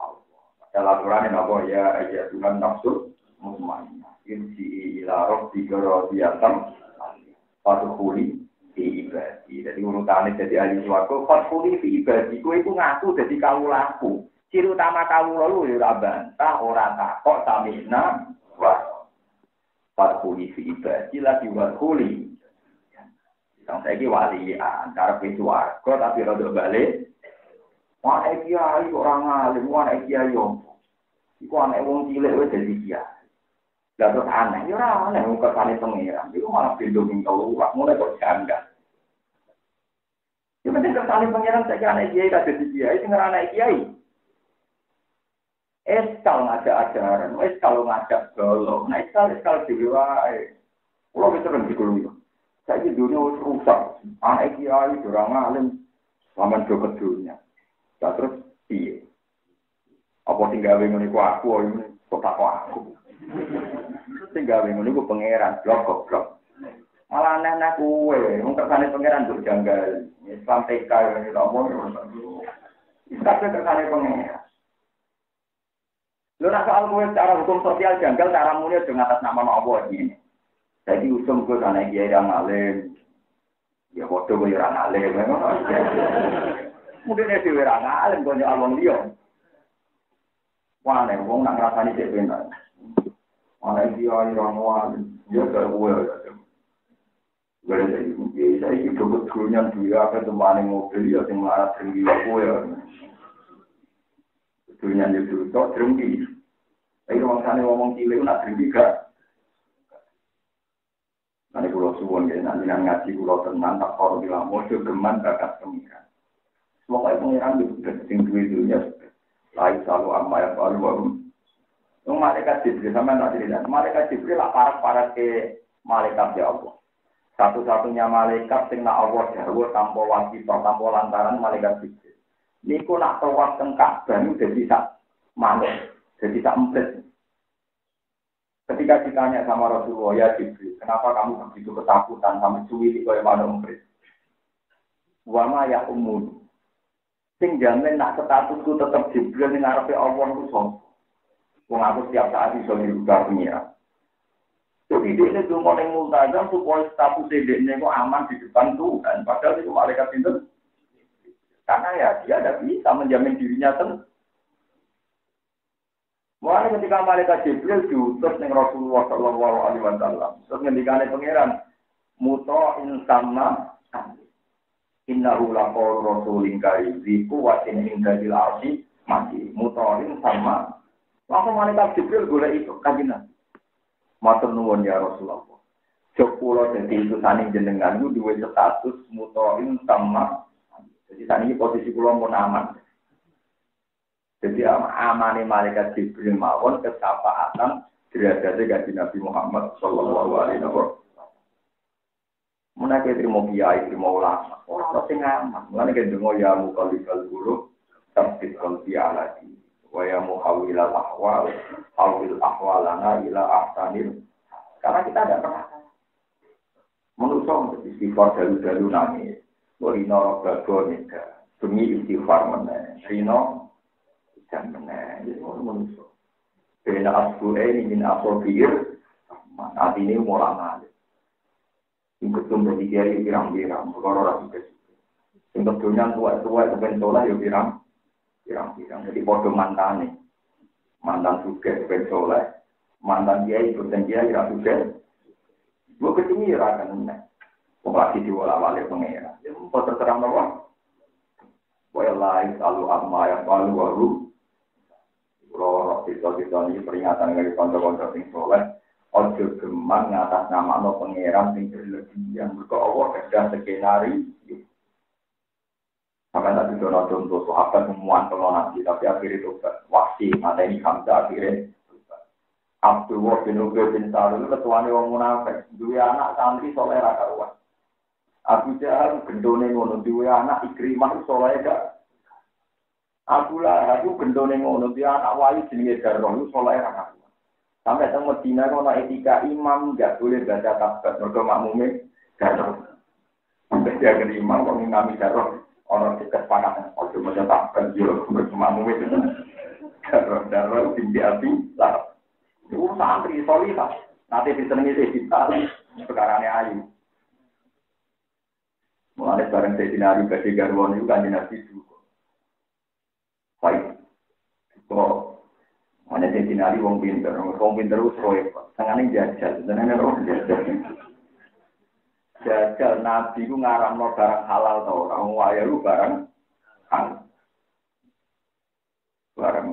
Allah. Padahal aturannya nopo ya Tuhan nafsu mutmainnah. Inji ila rabbi radiyatan fadkhuli fi ibadi. Jadi urutannya jadi ahli suarga, fadkhuli fi ibadi. Kowe iku ngaku jadi kaulaku. Ciri utama kamu lalu ya bantah orang takok tamina wa farhuli fi ibadi lagi warhuli. Yang saya ki wali antara warga tapi rada balik. Wah kiai orang alim, wah kiai yo. Iku anak wong cilik wis dadi kiai. Lah terus aneh yo ora aneh wong kersane pangeran. Iku malah bendo ning keluar mulai kok janggal. Yo penting kersane pangeran saiki anak kiai ta dadi kiai sing ora anak kiai. Eskal ngajak ajaran, eskal ngajak golong, eskal dhewe wae. Kulo wis sering digolongi. Saiki dunia wis rusak. Anak kiai ora ngalim, sampean do kedunya. Terus piye? Apa sing gawe ngene ku aku kok tak aku. Sing gawe ngene ku pangeran goblok. Malah aneh-aneh kuwe, wong kersane pangeran nduk janggal. Islam TK ngene lho omong. Islam kersane pangeran. Lu nak soal gue secara hukum sosial janggal cara mulia dengan atas nama Allah ini. Jadi usum gue karena dia yang ngalim, ya bodoh gue yang ngalim, mungkin dia yang ngalim gue yang alon dia. Wah nih, gue nak ngerasani sebenarnya. Mana dia yang ngalim, dia kalau gue. Gue saya hidup betulnya dia apa teman mobil ya yang marah tinggi gue ya. Dunia itu tak terunggi. Tapi orang sana ngomong cilik nak terunggi gak. Nanti pulau suwon ya, nanti ngaji pulau tenang tak korup bilang mojo geman bakat pengiran. Semoga pengiran itu sudah dunia lain selalu amma ya baru baru. Yang malaikat Jibril sama tak cerita. Malaikat Jibril lah parah ke malaikat ya Allah. Satu-satunya malaikat sing nak Allah jauh tanpa wajib tanpa lantaran malaikat Jibril. Niku nak tawaf teng Ka'bah niku dadi sak manuk, dadi sak emprit. Ketika ditanya sama Rasulullah, ya Jibril, kenapa kamu begitu ketakutan sampai cuwili kaya manuk emprit? Wa ma ya ummun. Sing jamin nak statusku tetep Jibril ning ngarepe Allah ku sapa? Wong aku setiap saat iso dirubah pengira. Jadi dia itu mau yang multazam supaya status dia kok aman di depan Tuhan. Padahal itu malaikat itu, karena ya dia tidak bisa menjamin dirinya tenang. Mulai ketika malaikat Jibril diutus dengan Rasulullah Shallallahu Alaihi Wasallam, terus ngendikane pangeran, muto insama, innahu laqaul rasulin karim, ziku watin indadil arsi mati, muto insama. Langsung malaikat Jibril boleh itu kajian. Matur nuwun ya Rasulullah. Jok kula dadi utusane jenengan niku duwe status mutoin sama. Jadi saat ini posisi kula pun aman. Jadi amane malaikat Jibril mawon kesapaatan derajate kanjeng Nabi Muhammad sallallahu alaihi wasallam. Menake trimo kiai trimo ulama. Ora sing aman. Mulane kendonga ya muqallibal qulub tabit qalbi alati. Waya muhawilal ahwal, awil ahwalana ila ahsanil. Karena kita tidak pernah menurut untuk istighfar dalu-dalu nangis. Rino rogago nida, demi istighfar meneh. Rino ikan meneh. Jadi menurut. Bena asbu'e ini min asobir, saat ini mulai ngalih. Ingkut tumbuh di kiri pirang-pirang, berkoror rapi kesini. Ingkut dunia tua-tua itu bentolah ya pirang. Pirang-pirang, jadi bodoh mantan juga soleh, mantan dia ikut dan dia tidak juga. Gue kesini ya kan, lagi diwala-wali pengira. Dia mau terserang apa? Wallahi selalu amma yang paling baru. Kalau kita ini peringatan dari konco-konco sing soleh, ojo gemang ngatas nama no pengiran sing berlebihan. Mereka Allah kerja skenario. Sampai tadi contoh sahabat semua kalau nanti tapi akhirnya itu wasi ada ini Hamzah akhirnya Abdullah bin Ubay bin Salul ketuanya orang munafik dua anak santri soleh rakaruan Abu Jahal gendone ngono dua anak Ikrimah soleh gak Abu Lahab gendone ngono dia anak wali jenenge Darroh soleh rakaruan sampai teng Madinah kono etika imam enggak boleh baca tasbih mergo makmume Darroh sampai dia ke imam kok ngami Darroh orang kesepakatan, ojo mencetakkan jual bersamamu itu, darah tinggi api lah. Itu santri solihah, nanti disenangi kita, sekarangnya ayu. Mulai bareng saya dinari bagi garwan itu kan dinasti juga. Baik, kok mana saya dinari wong pinter terus roy, tangannya jajal, tangannya roh jajal. Jajal Nabi ku ngaramno barang halal tau orang waya ku barang halal. Barang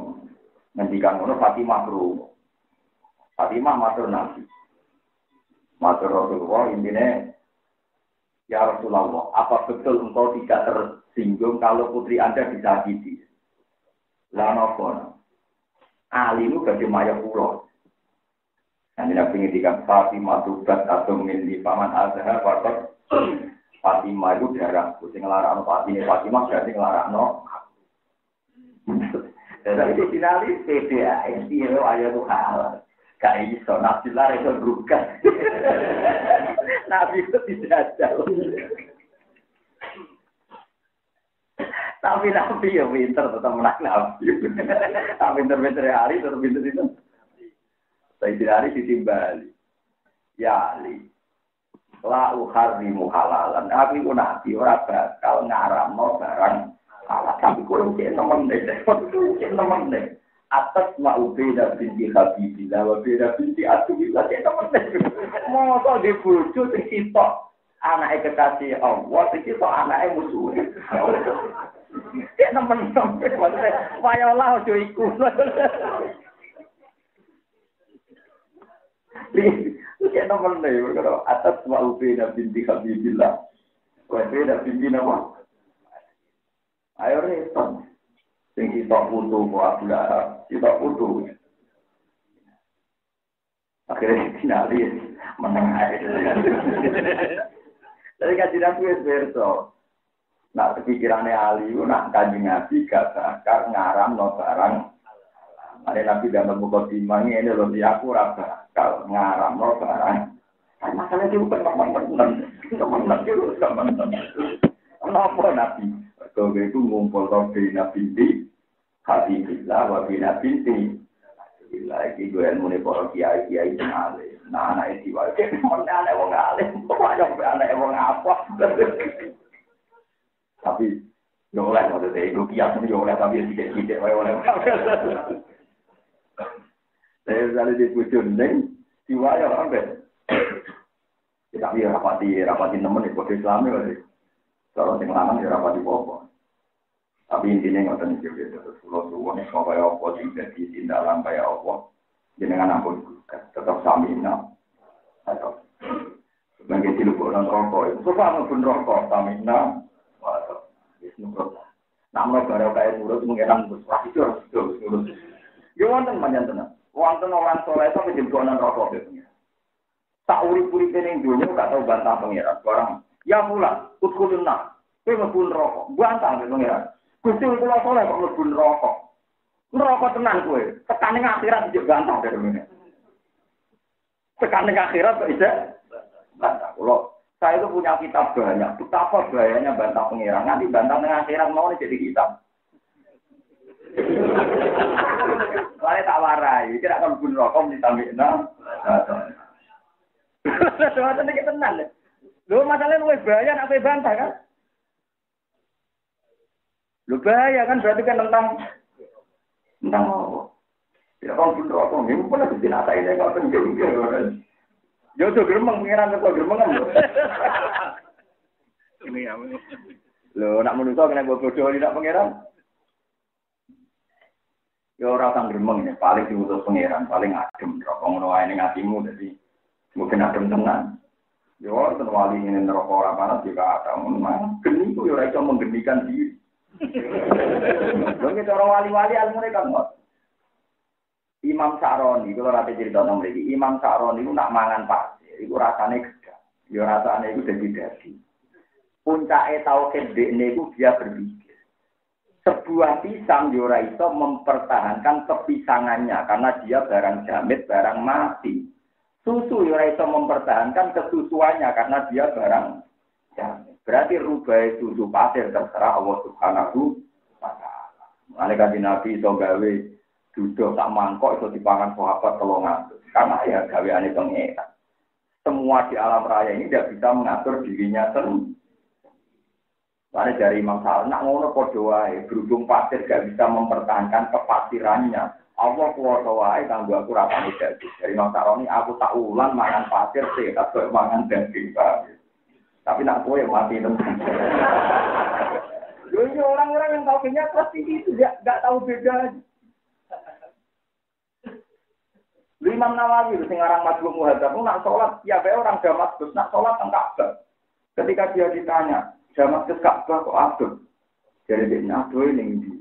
ngendikan ngono Fatimah kru. Fatimah matur Nabi. Matur Rasulullah intine ya Rasulullah, apa betul engkau tidak tersinggung kalau putri Anda disakiti? Lah napa? Ali lu badhe maya kula. Nanti nak pengen Fatimah tubat atau milih paman azhar faktor Fatimah itu darah, kucing ngelarang Fatimah berarti ngelarang Dan itu finalis PDA, itu ayat Tuhan. Gak iso, Nabi lah itu berukat. Nabi itu tidak jauh. Tapi Nabi ya pinter, tetap menang Nabi. Pinter-pinter hari, tetap pinter itu. Saya hari ditimbali. Ya Ali. La uharrimu halalan. Aku itu nabi ora bakal ngaramno barang halal. Tapi kulo cek nemen deh. Atas ma'ubeda binti Habibillah wa beda binti Atubillah cek nemen deh. Mosok di bojo sing sitok anake kekasih Allah, sing sitok anake musuh. Cek nemen sampe maksudnya wayalah ojo iku. Lihat nomor nih, kalau atas mau beda binti Habibillah, beda binti nama. Ayo repot, tinggi tak putu, buatlah kita putu. Akhirnya finalis menengah. Jadi kajian gue berso, Nak pikirannya Ali, nak Kanjeng Nabi gak bakal ngaram no barang. Ada Nabi dalam buku timang ini loh dia aku rasa kalau ngaram no barang. Masalahnya itu bukan teman-teman itu teman-teman. Kenapa Nabi? Kalau itu ngumpul Nabi di Habibillah wa bina binti. Bila iki gue ilmu para kiai Ali. Nah anak iki wae mana anak wong alim, kok anak wong apa. Tapi yo oleh maksudnya itu kias yo oleh tapi sedikit-sedikit wae oleh. Saya selalu dipujun ning diwayo sampe. Tapi rapati nemen iku Islam iki. Kalau sing lanang ya rapati apa. Tapi intinya ngoten iki terus kula suwun kok kaya apa sing dadi tindakan kaya apa. Jenengan ampun tetap samina. Atau sebagai tilupon rokok. Suka mlebu rokok samina. Nah, mereka kaya nurut mengenang bersuara itu harus nurut. Ya wonten panjang tenan. Wonten orang soleh itu penjempolan rokok gitu. Tak urip-urip ning dunya gak tau bantah pangeran. Barang ya pula utkuluna. Kowe mlebu rokok. Bantah pangeran. Gusti kula soleh kok mlebu rokok. Rokok tenan kowe. Tekan ning akhirat njek bantah dari ngene. Tekan ning akhirat kok isih bantah. Kula saya itu punya kitab banyak. Betapa bahayanya bantah pengiran. Nanti bantah tengah akhirat mau jadi kitab. Soalnya tak warai. Kira akan bunuh rokok ditambah. Soalnya ini tenang. Loh masalahnya lebih bahaya nak bantah kan? Loh bahaya kan berarti kan tentang apa? Tidak akan bunuh rokok. Ini pun ada binatang ini kalau penjengkel. Yo tuh gremeng pengiran kok gremengan lho. Lho nak menungso kena bodoh tidak pengiran. Yo ora sang gremeng ini paling diutus pengiran, paling adem rokok ngono wae ning atimu dadi mungkin adem tenan. Yo ten wali ngene neraka ora panas juga ada memang geni ku yo ora iso menggenikan diri. Lho nek cara wali-wali almune kan Imam Sa'roni, kalau nanti cerita tentang mereka, Imam Sa'roni itu nak mangan pasir, itu rasanya gedang. Ya rasanya itu jadi-jadi. Puncaknya tauhid ini itu dia berpikir. Sebuah pisang yora itu mempertahankan kepisangannya, karena dia barang jamit, barang mati. Susu yora itu mempertahankan kesusuannya, karena dia barang jamit. Berarti rubah susu pasir terserah Allah Subhanahu wa Ta'ala. Malaikat Nabi itu gawe duduk tak mangkok itu dipangan sahabat 300. Karena ya gaweane pengeran. Semua di alam raya ini tidak bisa mengatur dirinya sendiri. Karena dari Imam Sa'roni nak ngono padha wae, berhubung pasir gak bisa mempertahankan kepasirannya. Allah kuwasa wae kanggo aku rapane dadi. Dari Imam Sa'roni aku tak ulang mangan pasir sehat kok mangan daging babi. Tapi nak kowe mati tenan. Lho orang-orang yang tahu kenyat pasti itu enggak tahu bedanya. Imam Nawawi itu sekarang Majmu' Muhadzab nak sholat, ya bae orang Damaskus nak sholat teng Ka'bah. Ketika dia ditanya, Damaskus Ka'bah kok adem? Jadi dia adoe ning ndi?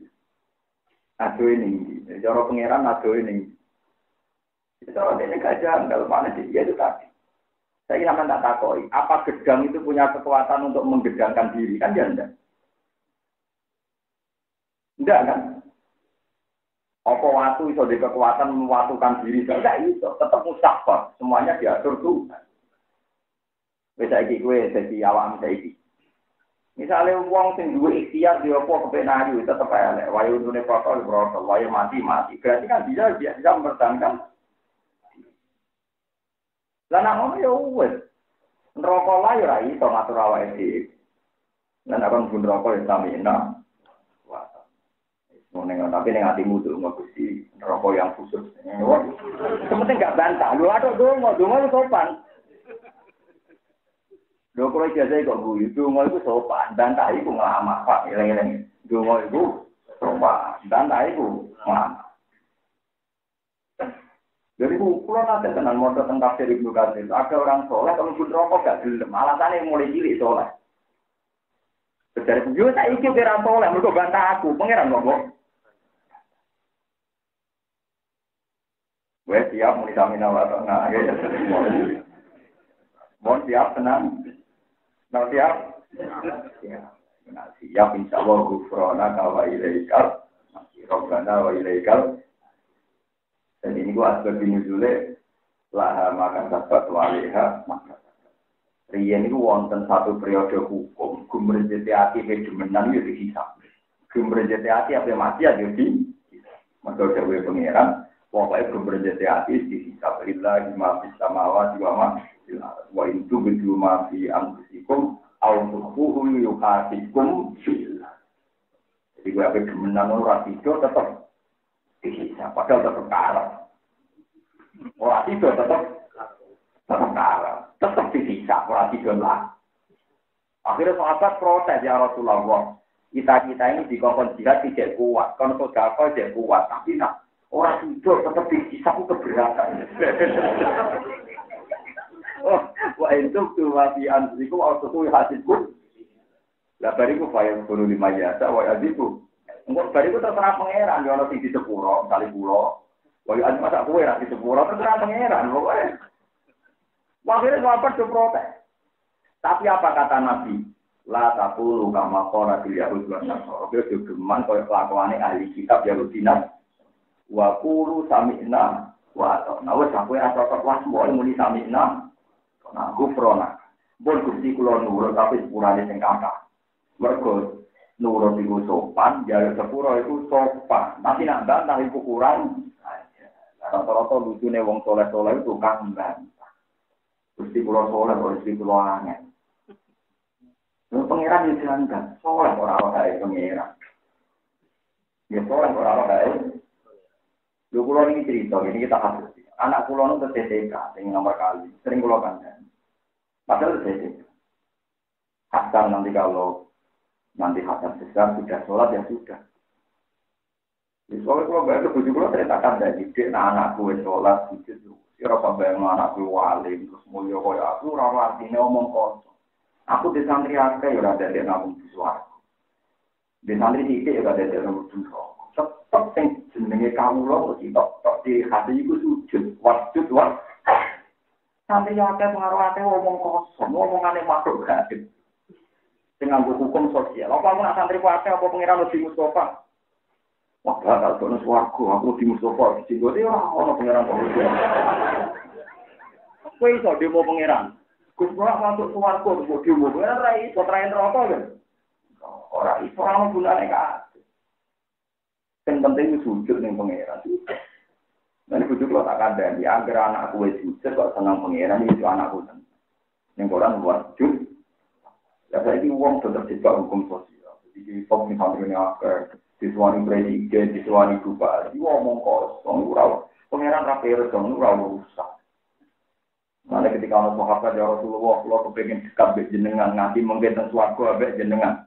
Adoe ning ndi? Cara pangeran adoe ning ndi? Cara dene gajah kalau mana dia itu tadi. Saya ingin tak takoi, apa gedang itu punya kekuatan untuk menggedangkan diri? Kan dia enggak. Enggak kan? Apa waktu itu di kekuatan mewatukan diri tidak itu tetap mustahil semuanya diatur Tuhan. Bisa iki gue jadi awam saiki. Misalnya uang sing duwe ikhtiar di apa kepenayu tetap elek. Wayu dunia protol, wayu mati. Berarti kan bisa mempertahankan. Lah nak ngono ya wis. Neraka lah ya ora iso ngatur awake dhewe. Lan akan pun neraka ya samina. Menengok tapi neng hatimu tuh nggak gusti rokok yang khusus. Sementing nggak bantah. Lu ada dongo lu sopan. Lu kalau ijazah kok gue dongo itu sopan. Bantah itu ngelama pak. Ileng-ileng. Dongo itu sopan. Bantah itu ngelama. Jadi kalau nanti tenan mau tentang tafsir Ibnu Katsir, ada orang soleh kalau pun rokok gak gelem. Alasannya mulai cilik soleh. Dari penjual saya ikut kira soleh. Mereka bantah aku. Pangeran ngomong. Wes siap muni samina wa ta'ala. Mohon siap tenang. Nah siap. Ya. Nah, siap insyaallah ghufrana wa ilaikal masih robbana wa ilaikal. Dan ini gua asbab nuzule laha maka sabat waliha maka. Riyen niku wonten satu periode hukum, gumrejete ati kedemenan yo dihisab. Gumrejete ati ape mati ya di. Maka dewe pangeran, pokoke gumrejete ati dihisab lillahi ma fis samawati wa ma fil ardh. Wa in tubdu ma fi anfusikum aw tukhfuhu yuhasibukum billah. Jadi gue ape demenan ora tidur tetep dihisab, padahal tetep kalah. Ora tidur tetep kalah, tetep dihisab, ora tidur lah. Akhirnya sahabat protes ya Rasulullah. Kita ini dikongkon jihad tidak kuat, kon sedekah tidak kuat, tapi nak ora tidur tetep dihisab keberatan. Oh, wa entuk tu wa fi anziku wa tutu hasidku. Lah bariku fayang 5 jasa wa aziku. Engko bariku terserah pangeran yo ono sing di sepuro, kali pulo. Wa yo masa kowe ra di sepuro terserah pangeran pokoke. Akhirnya sahabat itu protes. Tapi apa kata Nabi? La taqulu kama qala bil yahud wa nasara. Itu geman koyo kelakuane ahli kitab Yahudina. Wa qulu sami'na wa ata'na. Wes aku ora cocok was muni sami'na. Nah, gufrona. Bon Gusti kula nurut tapi sepurane sing kathah. Mergo nurut iku sopan, jare sepuro iku sopan. Tapi nak bantah iku kurang. Rata-rata lucune wong soleh-soleh itu tukang bantah. Gusti kula soleh, Gusti kula angel. Lha pangeran yo dilanggar, soleh ora wae pangeran. Ya soleh ora wae. Lho kula niki cerita, ini kita hadis. Anak kula nu TTK sing nomor kali, sering kula kandhani. Padahal TTK. Hasan nanti kalau Hasan besar sudah sholat ya sudah. Di sholat kalau bayar ke bujuk kalau ceritakan dari dik, anakku sholat sujud. Kira sampai anakku walim terus mulia kaya aku ora artine omong kosong. Aku di santri akeh ora dadi nabung suaraku. Di santri sithik ora dadi nabung suaraku. Tetep sing jenenge kawula mesti tok di hati iku sujud, wajud. Santri akeh pengaruh akeh omong kosong, omongane makhluk gaib. Dengan hukum sosial. Apa aku nak santri kuat apa pengiran di Mustafa? Wah, kalau kono swarga, aku di Mustafa di Cinggoti ora ono pengiran kok. Kowe iso demo pengiran. Gus ora masuk swarga kok demo. Ora iso train rokok lho. Ora iso ora gunane kabeh. Sing penting sujud ning pengiran. Nek sujud kok tak kandhani, anggere anakku wis sujud kok seneng pengiran iki anakku. Ning koran wajib. Ya saya ini uang tetap tidak hukum sosial. Jadi pop misalnya ini akar, disuani presiden, disuani bupati, ngomong kosong, urau. Pangeran rakyat dong, urau rusak. Mana ketika orang sahabat ya Rasulullah, kalau kepengen dekat jenengan, nanti menggetan suaraku abek jenengan.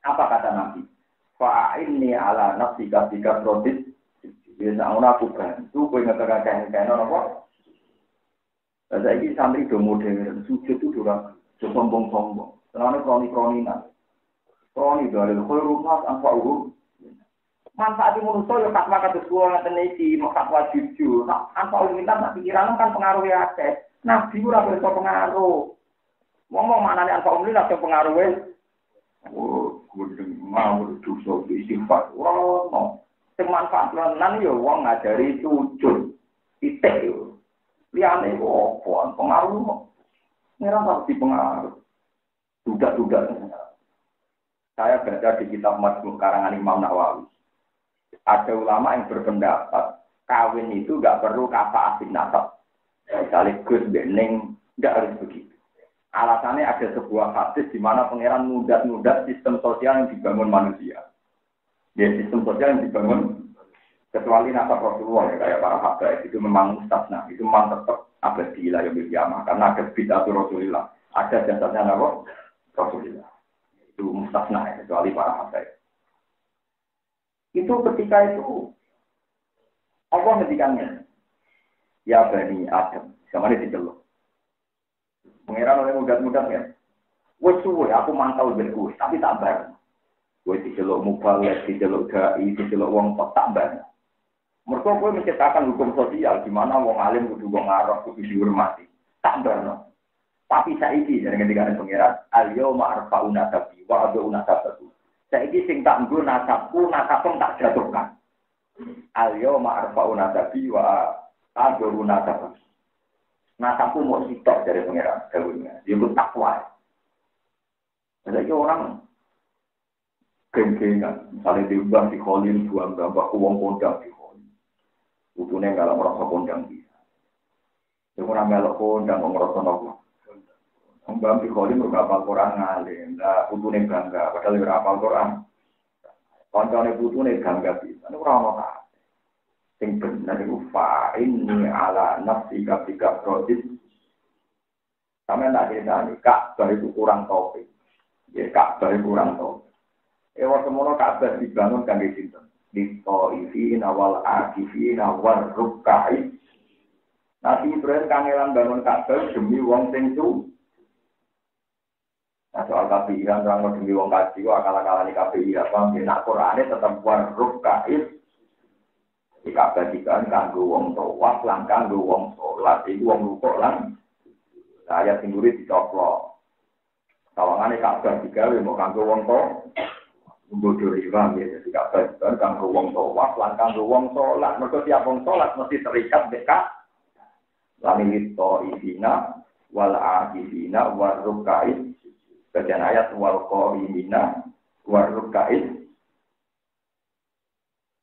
Apa kata Nabi? Fa'inni ala nafsi kasika prodit. Biasa aku bantu, kau ingat kain apa? Saya ini santri do modern, sujud itu durang, sombong-sombong. Karena kroni-kroninan. Kroni dari khairumat anfa'uhum. Manfaat manusia ya tak makan sesuatu ngeten iki, makan wajib jujur. Nah, anfa'uhum nak pikiran kan pengaruh ya akeh. Nabi ora iso pengaruh. Ngomong maknane anfa'uhum iki langsung pengaruh e. Oh, kudu mau dosa istighfar. Ora ono. Sing manfaat lan ya wong ngajari sujud. Titik yo. Liyane opo pengaruh. Ora harus dipengaruh. Duga-duga. Saya baca di kitab Majmu' karangan Imam Nawawi. Ada ulama yang berpendapat kawin itu nggak perlu kafa'ah bin nasab. Sekaligus bening nggak harus begitu. Alasannya ada sebuah hadis di mana pangeran mudat-mudat sistem sosial yang dibangun manusia. Ya sistem sosial yang dibangun kecuali nasab Rasulullah ya kayak para habaib itu memang mustasna. Itu memang tetap abadi lah yang kiamah karena ada bid'ah Rasulullah. Ada jasanya apa? Rasulullah. Itu mustasna ya, kecuali para habaib. Itu ketika itu Allah ngedikannya. Ya Bani Adam, sama ini diceluk. Pengiran oleh mudat-mudat ya. Wes suwe aku mantau berkuwi, tapi tak bareng. Wes diceluk mubalek, diceluk dai, diceluk wong tak bareng. Mergo kowe menciptakan hukum sosial di mana wong alim kudu wong arep kudu dihormati. Tak bareng. Tapi saiki jadi ketika ada pengiran, al-yawma arfa'una tabi wa adu'una tabi. Saiki sing tak nggo nasabku, nasabku tak jatuhkan. Al-yawma arfa'una tabi wa adu'una tabi. Nasabku mau sitok dari pengiran, dawuhnya. Dia pun takwa. Jadi orang geng-gengan, misalnya diubah di Kholil, buang gambar uang kondang di Kholil. Utuhnya nggak merasa kondang bisa. Dia orang melok kondang, merasa nopo. Mbak di Kholil juga apal Quran ngalim, nah utuhnya bangga, padahal dia apal Quran. Koncone utuhnya bangga bisa. Ini orang apa? Sing benar itu fa'inni ala nafsi kabika prodis. Sampai tak cerita nih, Ka'bah itu kurang topik. Ya Ka'bah itu kurang topik. Waktu mula Ka'bah dibangun kan di situ. Di Ta'ifin awal akifin awal rukkai. Nabi Ibrahim kangelan bangun Ka'bah demi wong sing su. Nah soal kafiran orang demi wong kaji, akal-akalan di KPI apa? Nak Qurannya tetap war rukkai. Di Ka'bah dikan kanggo wong tawaf lan kanggo wong salat iku wong rukuk lan ayat sing nguri dicoplok. Sawangane Ka'bah digawe mau kanggo wong tawaf. Bodoh riba ya jadi Ka'bah dikan kanggo wong tawaf lan kanggo wong salat. Mergo tiap wong salat mesti terikat dekat. Lan itu isina wal akifina war rukai. Bagian ayat wal qimina war rukai.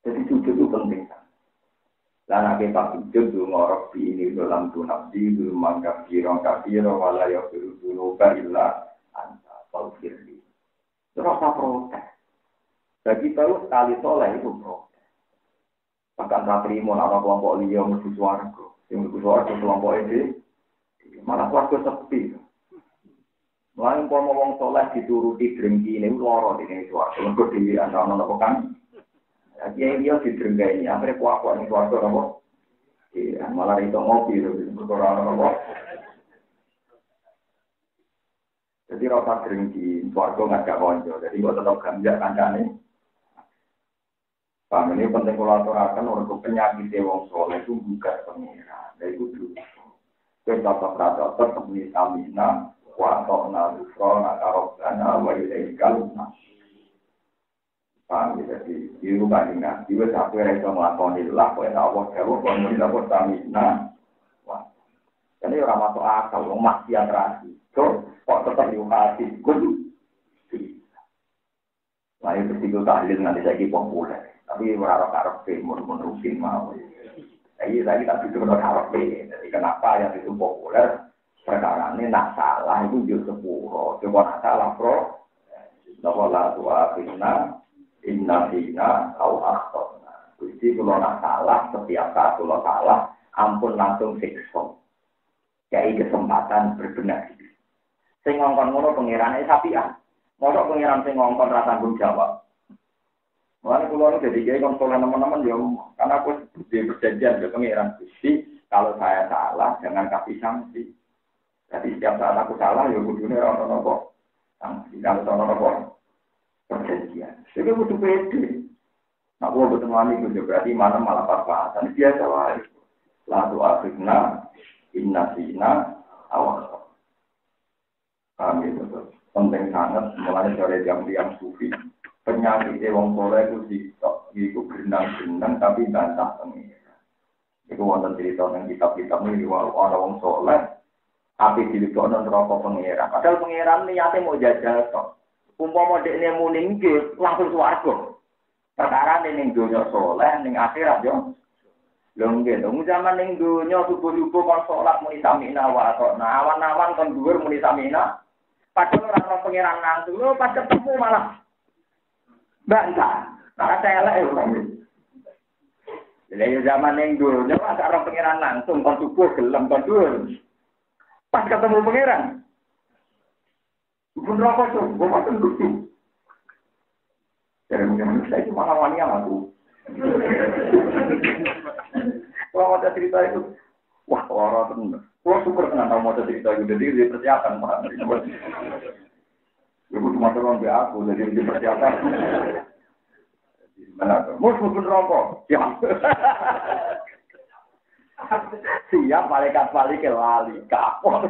Jadi sujud itu penting. Dan akhirnya sujud itu ngorok di ini dalam tunabdi itu mangkap kira walaya dulu illa anta taufirli. Terasa protes. Bagi tahu sekali soleh itu protes. Bahkan ratri mau nama kelompok liya menuju suarga. Yang menuju suarga kelompok ini malah suarga sepi. Melainkan kalau wong soleh dituruti drengki ini loro di ini suarga. Untuk di antara menemukan. Yang dia didrengkai ini, akhirnya kuat-kuat ini keluarga nopo. Iya, malah itu ngopi, berkorang nopo. Jadi rasa drengki, keluarga nggak ada konco, jadi gua tetap ganjak kancane. Paham ini penting kolaborasi untuk penyakit wong soleh itu bukan pengira, dari itu dulu. Kita tetap menistamina, kuatona, lufrona, karobana, wajibkan. Paham jadi itu kan ingat juga aku yang bisa melakukan lah kau yang awak jawab kau yang tidak bertamina wah jadi orang masuk akal orang maksiat terasi so kok tetap diukasi good nah itu tiga tahlil nanti saya populer tapi berharap-harap menurutin mau jadi saya tak bisa berharap jadi kenapa yang itu populer perkara ini nak salah itu juga sepuluh coba nak salah pro bahwa lah tua fitnah Inna au akhtona. Jadi kalau nak salah, setiap saat kalau salah, ampun langsung siksa. Kayak kesempatan berbenah diri. Sing ngongkon ngono pengirannya sapian. Mosok pengiran sing ngongkon ra tanggung jawab. Mulane kula niku dadi kiai konsolan teman-teman ya karena aku di perjanjian ke pengiran Gusti, kalau saya salah jangan kasih sanksi. Jadi setiap saat aku salah ya kudune ora ono apa. Sanksi kalau ono apa. Perjanjian. Jadi butuh pede. Nah, kalau bertemu itu berarti mana malah pas-pasan. Biasa lah. Lalu akhirnya innasina awal. Kami itu penting sangat. Mulai dari jam-jam sufi. Penyakit wong soleh itu sitok. Itu berenang-berenang tapi bantah pengira. Itu wonten cerita yang kitab-kitab ini. Orang wong soleh. Tapi dilipokno neraka pengira. Padahal pengiran niatnya mau jajal tok. Umpama dekne muni nggih langsung swarga. Perkara ning donya saleh ning akhirat yo. Lho nggih, wong zaman ning donya subuh-subuh kon salat muni samina wa atona, awan-awan kon dhuwur muni samina. Padahal ora ono pangeran langsung, lho pas ketemu malah bantah. Ora elek lho. Lha zaman ning donya ora ono pangeran langsung kon subuh gelem kon dhuwur. Pas ketemu pangeran Bukan rokok tuh, gue makan lucu. Jadi mungkin saya cuma ngawani aku. Kalau ada cerita itu, wah orang tuh, gue syukur dengan tahu ada cerita itu, jadi dia persiapan pak. Gue cuma terang be aku, jadi dia persiapan. Mana tuh? Mus bukan rokok, ya. Siap malaikat balik ke lali kapok.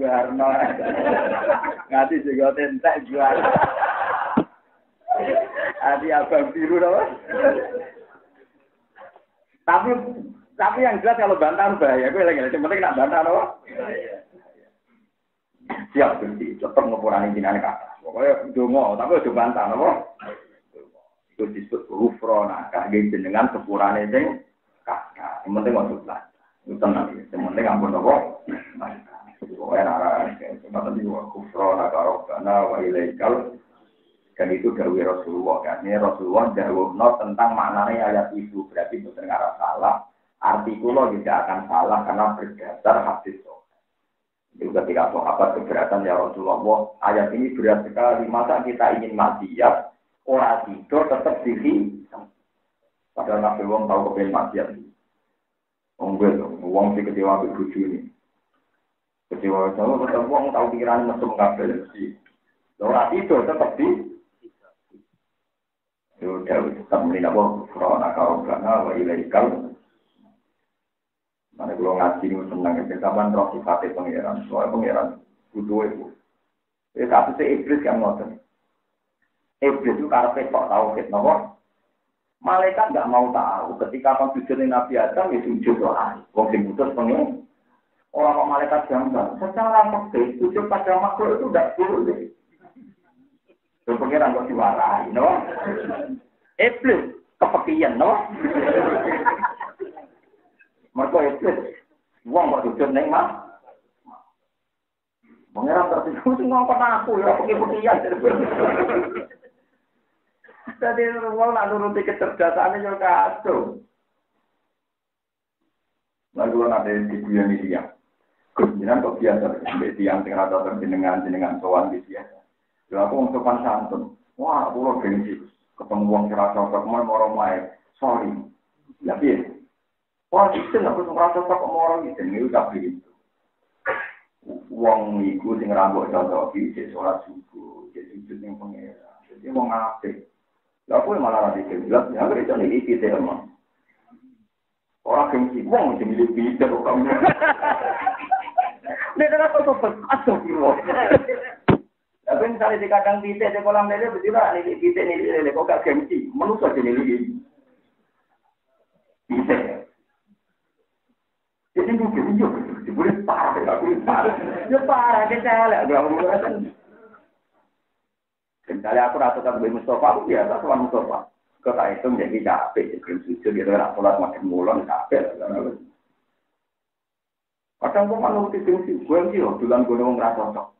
Garno. Ngati juga tentek jual. Adi abang biru dong. Tapi yang jelas kalau bantah bahaya. Gue lagi yang penting nak bantah dong. Siap berarti tetap ngepurani jinan kakak. Pokoknya dongo, tapi udah bantah dong. Itu disebut hufrona. Kaki jenengan sepurane sing kakak. Yang penting waktu belajar. Itu tenang. Yang penting ampun dong. Pokoknya arah. Tadi hufrona karobana wa ilaikal. Dan itu dawuh Rasulullah kan. Ini Rasulullah dawuhno tentang maknanya ayat itu. Berarti itu terdengar salah. Arti kula tidak akan salah karena berdasar hadis. Itu ketika sahabat keberatan ya Rasulullah. Ayat ini berat sekali. Masa kita ingin maksiat, orang tidur tetap diri. Padahal Nabi Wong tahu kepengen maksiat. Wong si kecewa bebuju ini. Kecewa sama tetap Wong tahu pikiran mesum kabel mesti. Orang tidur tetap di. Sudah tetap menilai Corona karena wa ilaikal. Mana kalau ngaji ini senang kesabaran roh sifatnya pangeran, soal pangeran butuh itu. Jadi kasusnya iblis yang ngotot. Iblis itu karena kok tahu kita nopo. Malaikat nggak mau tahu. Ketika konstitusi Nabi Adam itu sujud doa. Wong sing putus pengen. Orang kok malaikat jambang. Secara fakta sujud pada makhluk itu tidak boleh. Itu pengiran kok diwarai, no? Iblis kepekian, no? Mereka iblis, uang kok sujud neng mah? Pengiran tertidur itu ngomong aku, ya pekian. Jadi uang nak nuruti kecerdasannya juga kacau. Lalu ada di bulan ini ya. Kemudian kok biasa, tiang tengah atau jenengan sowan biasa. Lalu aku untuk santun, wah, aku loh gengsi, ketemu uang cerasa, kemana orang main, sorry, ya biar, wah, itu aku merasa tak orang itu, ini udah begitu, uang itu sing rambut contoh, jadi sholat subuh, jadi sujud yang pengira, jadi mau ngapain, lalu aku malah nanti jelas, ya kerja nih kita emang, orang gengsi, uang itu milik kita, kamu, ini adalah sobat, astagfirullah. Tapi misalnya di kadang titik di kolam lele betul lah nih titik nih lele kok gak gengsi menusuk jadi lele titik jadi mungkin juga boleh parah aku parah ya parah kecil agak mungkin kecil aku rasa tak boleh Mustafa aku biasa tuan Mustafa kota itu menjadi capek jadi sujud gitu nak sholat makin mulon capek kadang kok malu gengsi loh bulan gunung ngerasa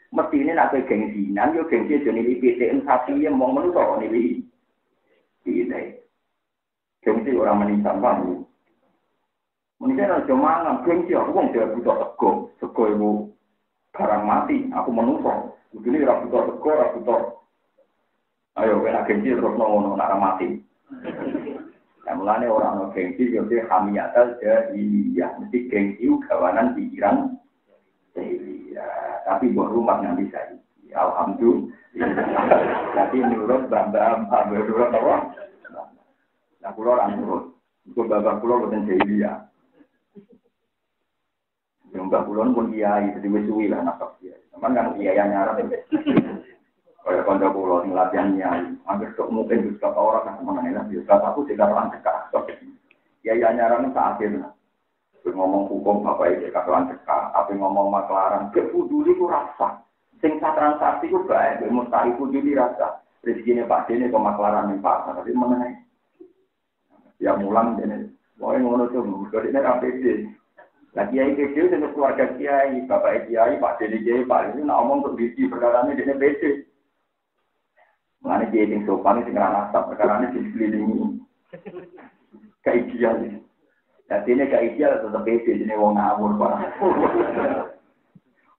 mesti ini nak gengsinan, yo gengsi jadi ini PTN sapi yang mau menusuk ini, ini, gengsi orang menisan bang, menisan cuma nggak gengsi aku pun tidak butuh sego ibu barang mati, aku menusuk, ini tidak butuh sego, tidak butuh, ayo kena gengsi terus nongol nak mati, yang mulanya orang gengsi jadi hamiatal jadi ya mesti gengsi kawanan pikiran. Tapi buat rumah yang bisa. Alhamdulillah. Jadi nurut bambam, nurut apa? Nah, pulau orang nurut. Itu bambam pulau bukan jahiliyah. Yang bambam pulau pun kiai, jadi wisuwi lah nasab kiai. Cuman kan kiai nyaran. Kalau konco pulau latihan kiai, hampir sok mungkin juga orang kan mengenai biasa aku tidak orang cekak. Kiai nyaran itu akhirnya. Ngomong hukum bapak itu katakan cekak, tapi ngomong maklaran, kepuduli ku rasa. Sing transaksi ku baik, mustahil puduli rasa. Rezekinya Pak Dene pemaklaran yang pasar, tapi mengenai. Ya mulang Dene, mau ngono tuh, kalau ini KPD. Lagi kiai kecil dengan keluarga kiai, bapak kiai, Pak Dene kiai, Pak ini nak ngomong untuk bisi perkara ini Dene PD. Mengenai kiai yang sopan ini dengan nasab perkara ini dikelilingi. Kayak kiai. Jadi ini gak ideal tetap beda, jadi wong ngawur pak.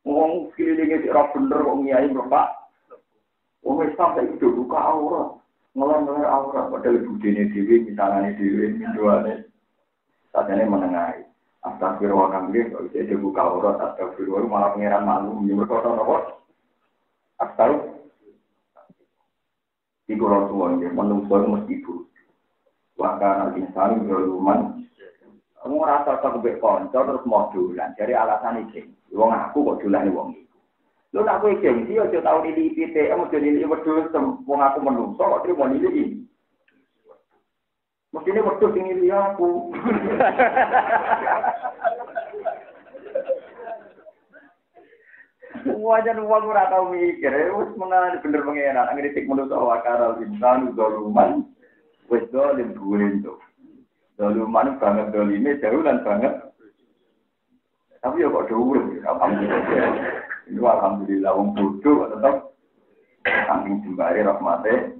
Wong sekilingnya si orang bener, wong nyai berpak. Wong Islam saya itu buka aurat, ngelar aurat. Padahal budenya dewi, misalnya dewi, minduannya. Saat ini menengahi. Astagfirullah kambing, kalau bisa dia buka aurat, astagfirullah malah pengeran malu. Yang berkata apa? Astagfirullah. Iku Rasulullah, menunggu mesti ibu. Wakana insan berluman. Kamu rasa kebek konco terus mau dolan. Dari alasan iki. Wong aku kok dolane wong iki. Lho nak kowe gengsi aja tau nili PTM aja nili wedhus wong aku menungso kok trimo nili. Mestine wedhus sing nili aku. Wajan wong ora tau mikir, wis menawa bener pengenan ngritik menungso wakara insan berluman. Wis dolim buwento. Doluman banget dolime jauhan banget. Tapi ya kok dhuwur, alhamdulillah. Ini alhamdulillah wong bodoh tetap saking jembare rahmate.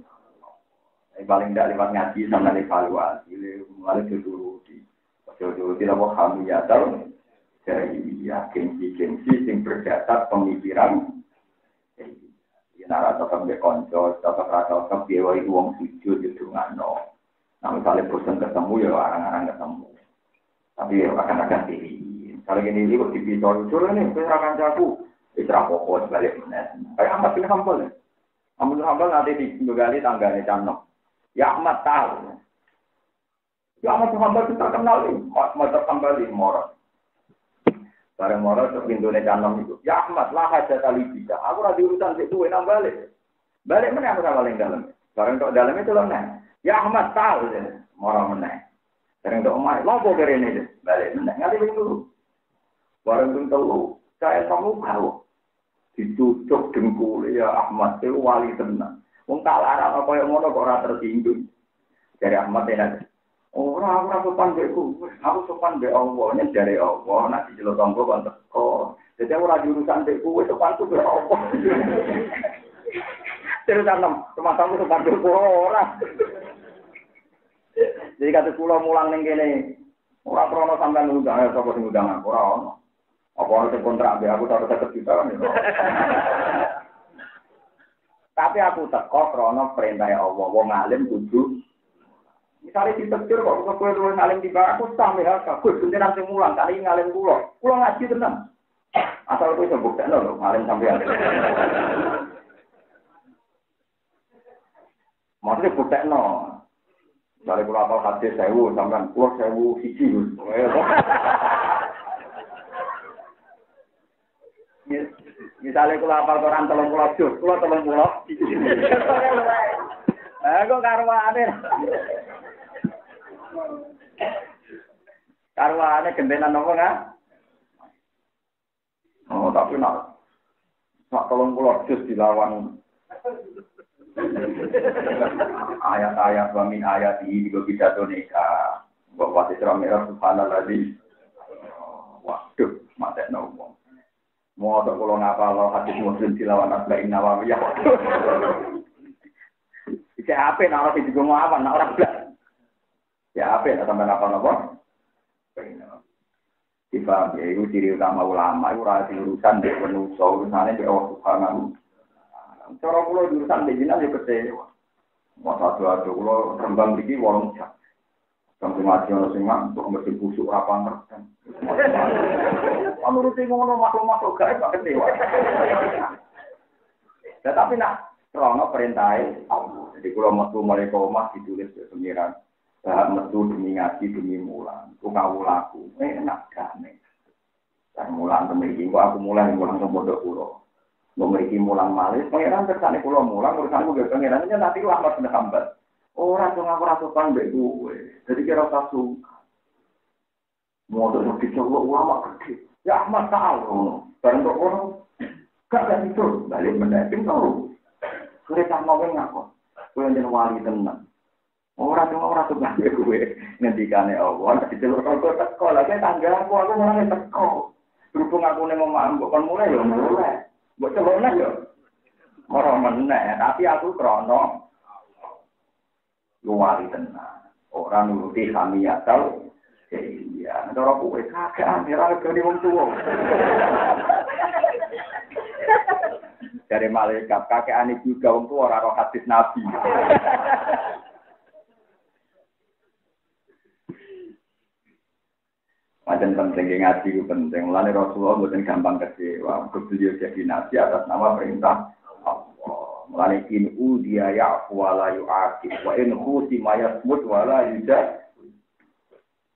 Paling ndak lewat ngaji sama evaluasi, mulai dituruti. Dituruti apa kami ya tahu. Jadi ya gengsi sing berdasar pemikiran. Ya nara tetap bekonco, tetap rasa tetap dia wong sujud di dungano. Nah misalnya bosan ketemu ya orang-orang ketemu. Tapi ya akan diri. Kalau gini kok dipicol-col ini, saya akan jago. Isra pokok sebalik menes. Kayak Ahmad bin Hanbal. Ahmad bin Hanbal nanti digali tanggane Canok. Ya Ahmad tahu. Ya Ahmad bin Hanbal kita kenal ini. Ahmad bin Hanbal ini morot. Bareng morot ke pintunya Canok itu. Ya Ahmad lah aja tali bisa. Aku lagi urusan itu enak balik. Balik mana aku sama paling dalam. Bareng tok dalamnya itu lemah. Ya Ahmad tahu. Morot meneh. Bareng tok omah. Lopo kere ini. Balik meneh. Ngerti itu. Bareng tok telu. Saya kamu tahu. Ditutup dengkul ya Ahmad itu wali tenang. Wong tak larang apa yang ngono kok ora tersinggung. Dari Ahmad enak. Ora sopan beku. Aku sopan be Allah, nek dari Allah nek diceluk tanggo kon teko. Dadi ora jurusan beku wis sopan ku be Allah. Terus anem, teman-teman sopan beku ora. Jadi kata kula mulang ning kene. Ora krono sampean ngundang sapa sing ngundang aku ora ono. Apa harus kontrak biar aku taruh 1 juta kan? Tapi aku teko krono perintah Allah, wong alim kudu. Misalnya ditegur kok kowe luwih alim di aku sampe hak aku beneran sing mulang kali ngalim kula. Kula ngaji tenan. Asal kowe iso buktekno lho alim sampean. Maksudnya buktekno. Misalnya kula apal hadis 1000 sampean kula 1000 siji. Misalnya kalau hafal Quran 30 juz, kalau 30. Kok karwane. Karwane gentenan apa enggak? Oh, tapi nak 30 juz dilawan ayat-ayat wa min ayati di pidato nikah. Bapak Isra Mi'raj subhanallah. Waduh, matekno wong. Mau tak kalau ngapal hadis Muslim dilawan Arba'in Nawawiyah. Iki ape nek ora digowo awan nek ora blas. Ya ape nek sampean apa-apa? Dipaham ya itu ciri utama ulama itu ora urusan dek manusa urusane dek Allah Subhanahu. Cara kula urusan dek jenengan yo kecewa. Mau adu-adu kula rembang iki 8 jam. Sampai mati orang semua untuk mesti busuk apa ngerti. Kalau rutin ngono makhluk-makhluk gaib gak kecewa. Tetapi nak krono perintai Allah. Jadi kalau metu mulai omah ditulis pengiran. Bahak metu demi ngaji demi mulang. Ku kawulaku enak gane. Dan mulang temriki aku mulang sembodok kula. Memiliki mulang malih pengiran tersane kula mulang urusanku ge pengirannya nanti lambat sudah hambat. Orang tuh ngaku rasukan mbek gue, jadi kira satu mau tuh dicoba ulama gede, ya Ahmad tahu, bareng kok orang gak ada itu, balik mendamping tahu, kereta mau ngaku, gue yang wali tenang, orang tuh mbek gue, ngendikane Allah, dicelur kalau sekolah, saya tangga aku mulai teko, berhubung aku nih mau mampu, kan mulai ya mulai, buat celurnya ya, orang meneh, tapi aku krono. Luari tenang, orang nuruti kami atau iya, cara kowe kakean ora gede wong tuwa. Dari malaikat kakean iki juga wong tuwa ora hadis nabi. Macam penting ngaji itu penting. Mulane Rasulullah mboten gampang kecewa. Beliau jadi nabi atas nama perintah Allah. Mulane in udiya ya'fu wa la yu'aqib wa in khusima yasmut wa la yujad.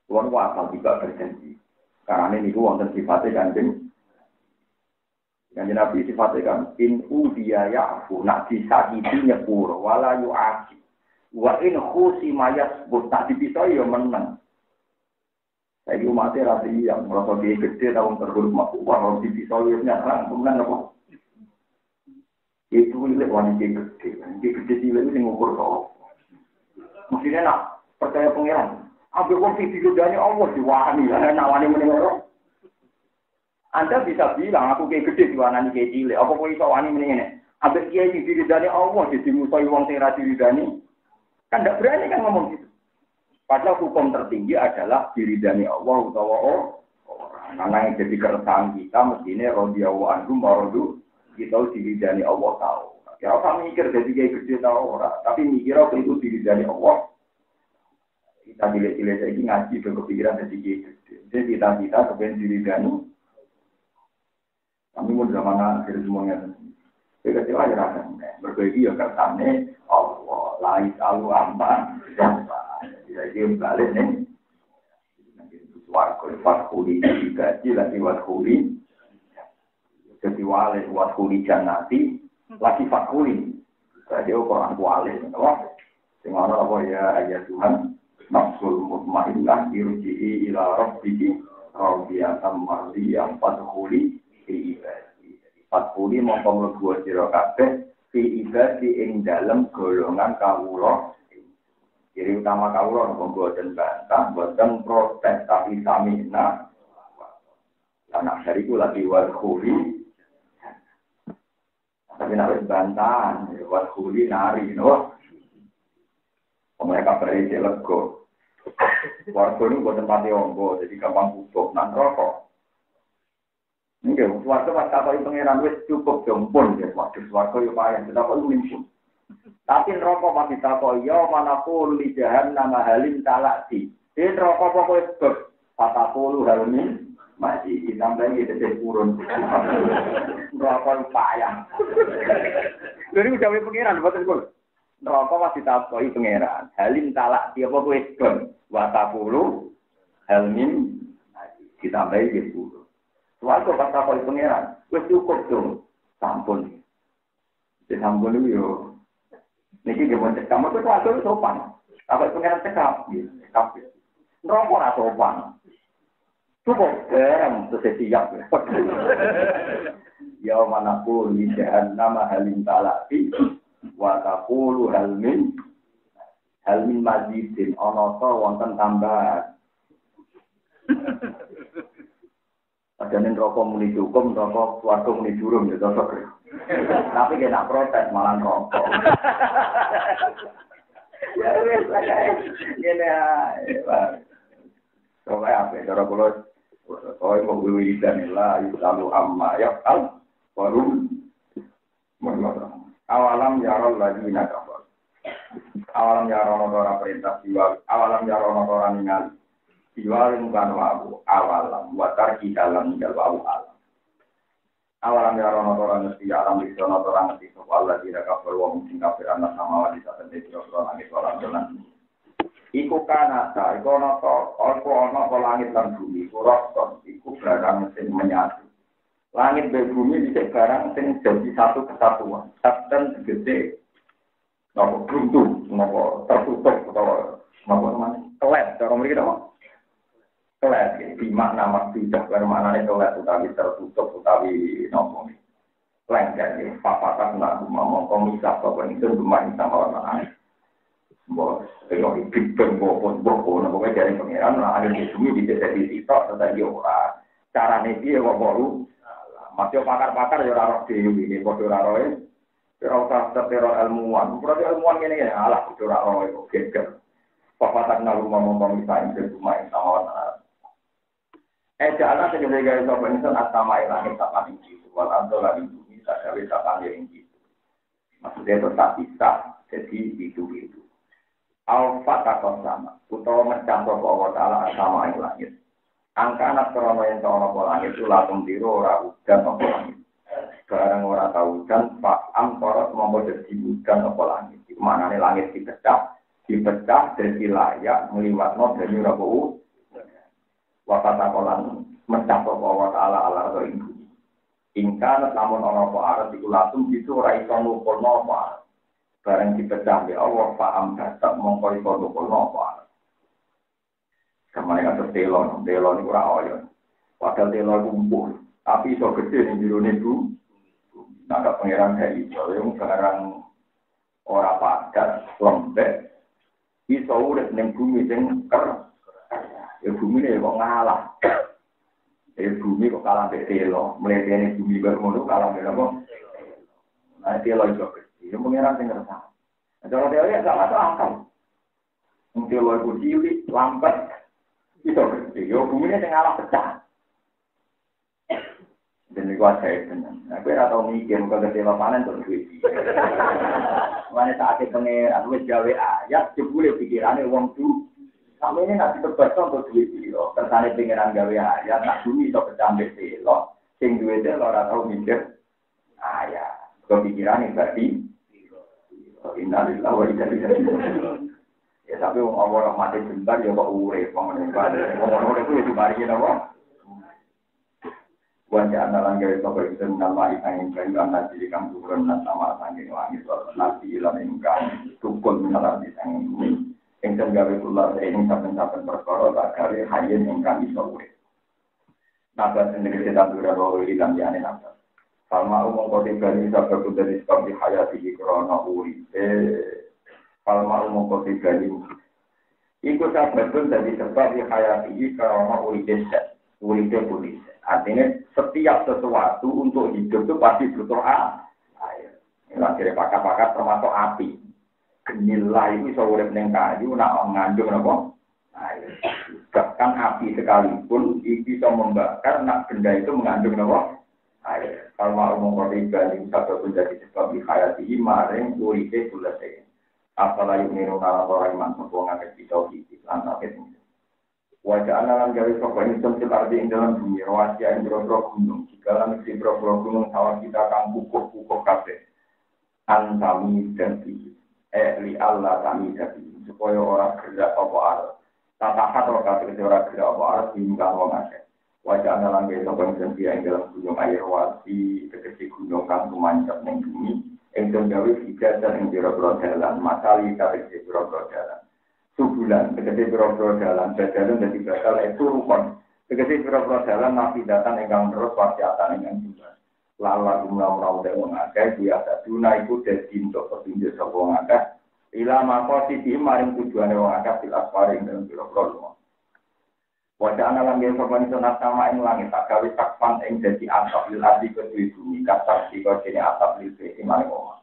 Tuhan asal juga berjanji. Karena ini wonten sifatnya Kanjeng. Kanjeng Nabi sifatnya kan in udiya ya'fu nak disakiti nyepuro wa la yu'aqib. Wa in khusima yasmut tak dipisah ya menang. Saya umatnya rasi yang merasa dia gede tahun terhormat, kalau dipisah ya nyerang, kemudian apa? Itu milik wanita gede, cilik itu ngukur kau. Maksudnya nak percaya pengiran. Ambil uang video dari Allah diwani, nak wani menengok. Anda bisa bilang aku kayak gede diwani kayak cilik, apa kau bisa wani menengok? Ambil kiai video dari Allah jadi musuh uang tera diridani, kan tidak berani kan ngomong gitu. Padahal hukum tertinggi adalah diridani Allah utawa orang. Karena yang jadi keresahan kita mestinya radhiyallahu anhum maradu kita diridani Allah tahu. Ya kami mikir jadi kayak gede tahu orang, tapi mikir apa itu diridani Allah. Kita cilik-cilik lagi ngaji berkepikiran jadi kayak gede. Jadi kita kepengen diridani. Kami mau zaman akhir semuanya. Kita kecewa ya rasanya. Berbagi ya kersane Allah. Lais alu amba. Jadi balik nih. Warga watkuli digaji lagi watkuli. Jadi wale watkuli jannati lagi fakuli. Jadi orang wale. Sehingga apa ya ayat Tuhan. Nafsul mutmainnah irji'i ila rabbiki radiyatan mardiyah fatkuli fi ibadi. Fatkuli mongko mlebu sira kabeh fi ibadi ing dalem golongan kawula. Ciri utama kawula nopo boten bantah, boten protes tapi samina. Anak dariku lagi warkhuli. Tapi nak bantahan, warkhuli nari no. Mereka berisi lego. Warga ini buat tempat ombo, jadi gampang bubuk nan rokok. Ini warga pas kata pengiran wis cukup jompon ya, waktu warga yo payah, kita perlu nimpun. Tapi rokok masih takoi, yo manapun li jahannam halim talati. Ini rokok pokoknya sebab 40 halmin masih ditambahi jadi turun. Rokok payah. Jadi udah pengiran buat itu. Rokok masih takoi pengiran. Halim talati apa kowe sebab 40 halmin ditambahi jadi turun. Warga pas takoi pengiran, wis cukup dong, sampun. Jadi sampun itu yo. Niki gimana kamu tuh waktu itu sopan. Apa pengen cekap? Cekap. Rokok ora sopan. Cukup garam siap. Ya manapun di jahannam halim talati wa taqulu halmin mazidin ana ta wonten tambahan. Padahal rokok muni cukup, rokok warga muni durung ya cocok. Tapi kita protes malah rokok. Ya wes kayak gini ya. Soalnya apa? Cara kalau mau beli danilah itu selalu amma ya al baru awalam yarol lagi nakabal. Awalam yarol orang perintah jiwa. Awalam yarol orang ingat. Jiwa bukan wabu awalam watar di dalam wabu alam. Awalam ya orang mesti alam di sana orang mesti soal lagi ada kabar wong sing kafir anak sama wali saten di orang langit orang jalan. Iku kanata, iku ana langit lan bumi, kurang iku barang sing menyatu. Langit dan bumi bisa barang sing jadi satu kesatuan. Saten gede, nopo buntu, nopo tertutup atau nopo namanya kelet, cara mereka apa? Kelet, di makna maksudah, bermaknanya kelet utawi tertutup utawi nopo lengket, papatan nak ngomong komisah apa itu bermain sama orang lain. Bos, kalau ikut berbobot, nopo dari pengiran, lah ada di sini bisa jadi sitok, tetapi orang cara dia baru masih pakar-pakar ya orang dewi, ini bodoh orang usah tertero ilmuwan, berarti ilmuwan ini ya alah bodoh orang itu geger. Papatan nak ngomong komisah itu bermain sama orang lain. Jalan segala gaya sopan insan asama ilangit sapan ini, wal antola itu bisa dari sapan yang itu. Maksudnya tetap bisa, jadi itu. Alfa takon sama, utawa mencampur bahwa Allah asama ilangit. Angka anak krono yang krono langit itu langsung tiru ora udan apa langit. barang ora tahu dan fa'am korot mongko dadi hujan apa langit. Iku maknane langit dipecah dari layak ngliwatno dari rabu. Wa katakolan mecah apa wa ta'ala ala ing bumi. Ingkang lamun ana apa arep iku langsung itu ora iso nukulno apa. Barang dipecah ya Allah fa'am datang mongko iso nukulno apa. Kamane kados telo niku ora oyo. Padahal telo kumpul, tapi iso gede ning jero niku. Nggak pengiran dari itu, yang sekarang orang padat, lembek, iso urip ning bumi sing ker. Ya bumi ini kok ngalah. Ya bumi kok kalah mbek telo. Mletene bumi kok ngono kalah mbek apa? Nah, telo iso gede. Ya pengiran sing ngerasa. Kalau telo ya gak masuk akal. Wong telo iku cilik, lambat, iso gede. Ya bumi ini sing ngalah pecah. Dan itu saya tenang. Aku ora tau mikir kalau dewa panen terus duit. Mane saate pengen wis gawe ayat jebule pikirane wong tu. Sampe ini nanti terbatas untuk duit iki lho. Kersane pengenan gawe ayat nak bumi iso kecambek telo. Sing duwe telo ora tau mikir ayat. Kepikirane berarti innalillahi wa inna ilaihi raji'un. Ya tapi wong Allah mati bentar ya kok urip wong ngene. Wong urip itu mari napa? Wajah analan gawe sapa itu nama ingkang kayu ana diri kang turun lan sama sanging langit nabi lan ingkang tukul minalan disang bumi ingkang gawe kula ing saben-saben perkara bagare hayen ingkang iso urip. Nabat sendiri sedang duraro ilang yane nabat. Falma umum kode gani sabda kudari sebab di hayati krana uripe. Falma umum kode gani iku sabda dari sebab di hayati krana uripe pulis. Artinya setiap sesuatu untuk hidup itu pasti butuh air. Ini akhirnya pakar-pakar termasuk api. Genila itu bisa urip ning kayu nak mengandung apa? Air. Bahkan api sekalipun bisa membakar nak benda itu mengandung apa? Air. Kalau mau mengkode galing satu pun jadi sebab dihayati maring uripe bulate. Apalagi menurut orang iman sempurna kita lantas itu. Wajah analan gawe sapa ing tempat arti ing dalam bumi rawasi ing boro gunung segala mesti boro gunung sawah kita kang kukuh kabeh antami dadi li Allah kami dadi supaya ora gerak apa arep tata hatro kabeh ora gerak apa arep hingga wong akeh wajah analan gawe sapa ing dalam gunung air rawasi tegese gunung kang tumancap ning bumi ing gawe fikiran ing boro dalan matali kabeh boro dalan subulan, tegese biro-biro dalan, jalan dari bakal itu rukun. Tegese biro-biro dalan nabi datang engkang terus wasiatan engkang juga. Lala gumlau-gumlau dek wong akeh biasa duna iku dadi untuk petunjuk sapa wong akeh. Ila maqasidi maring tujuane wong akeh bil asfari ing biro-biro. Wajah analan ge sapa ing sunat sama ing langit tak gawe takpan ing dadi atap lil ardi kedue bumi kasar sika jene atap lil maring omah.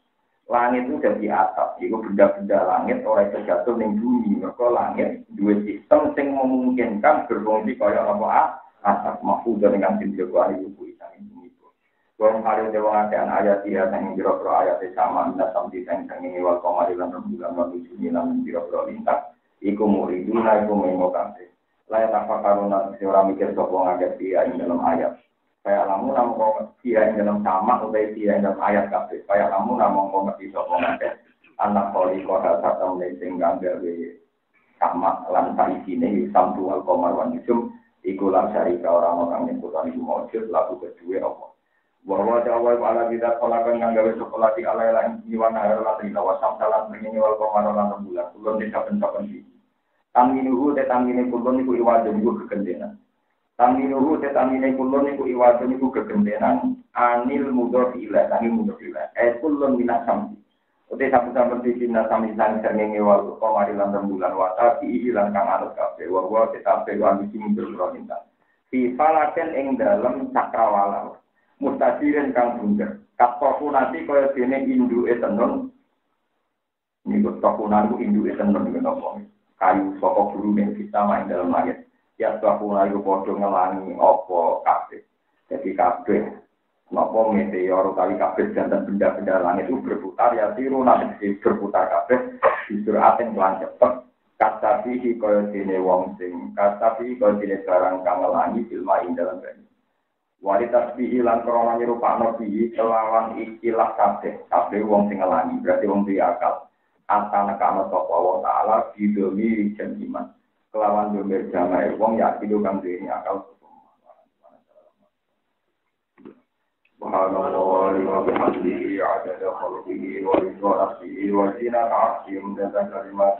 Langit itu jadi atap, itu benda-benda langit orang itu jatuh ning bumi. Maka langit dua sistem yang memungkinkan berfungsi kaya apa atap mahfud dengan sindir kuali buku isang bumi itu. Kalau kali dewa ngatain ayat dia yang jero-jero ayat sama minta sampai yang ini wal komadilan rembulan wal ujuni lan jero-jero lintas. Iku muriduna iku mengokansi. Layak apa karuna seorang mikir sopong agak dia yang dalam ayat. Kayak lamu namun kau ngerti yang dalam sama atau yang dalam ayat kabeh. Kayak lamu namun kau ngerti sopong agak anak koli kota satu meleceng gawe sama lantai sini samtu alkomar wanjum ikulah syarika orang-orang yang kutan ibu mojud laku kedua apa. Bahwa jawab ala kita kolakan yang gawe sekolah di alai lain jiwana herlan rina wasam salam begini walkomar lan rembulan kulon di saben-saben di. Taminuhu tetamine kulon iku iwadun iku kegendenan. Taminuhu tetamine kulon iku iwadun iku kegendenan anil mudhaf ila anil mudhaf ila kulon minas samsi. Ote saben-saben di sini sami sang srengenge wal komari lan rembulan wata diilang kang anut kabeh wa tetapi wan sing berproninta. Fi falaken ing dalem cakrawala. Mustadirin kang bunder. Katoku nanti kaya dene induke tenun. Niku tokunan ku induke tenun ngono. Kayu saka gurune kita main dalam langit. Ya tokunan iku padha ngelangi apa kabeh. Jadi kabeh napa meteor kali kabeh jantan benda-benda langit itu berputar ya tiru nanti berputar kabeh justru aten lan cepet. Kata pihi kaya dene wong sing kata pihi kaya dene barang kang ngelangi filma ing dalam banyu. Wali tasbihi lan krana nyerupakno bihi kelawan ikilah kabeh wong sing ngelani berarti wong duwe akal atana kana sapa wa taala bidomi jan iman kelawan domir jamae wong ya kido kang duwe akal subhanallah wa bihamdihi adada khalqihi wa ridha nafsihi wa zinata arsyih dan kalimat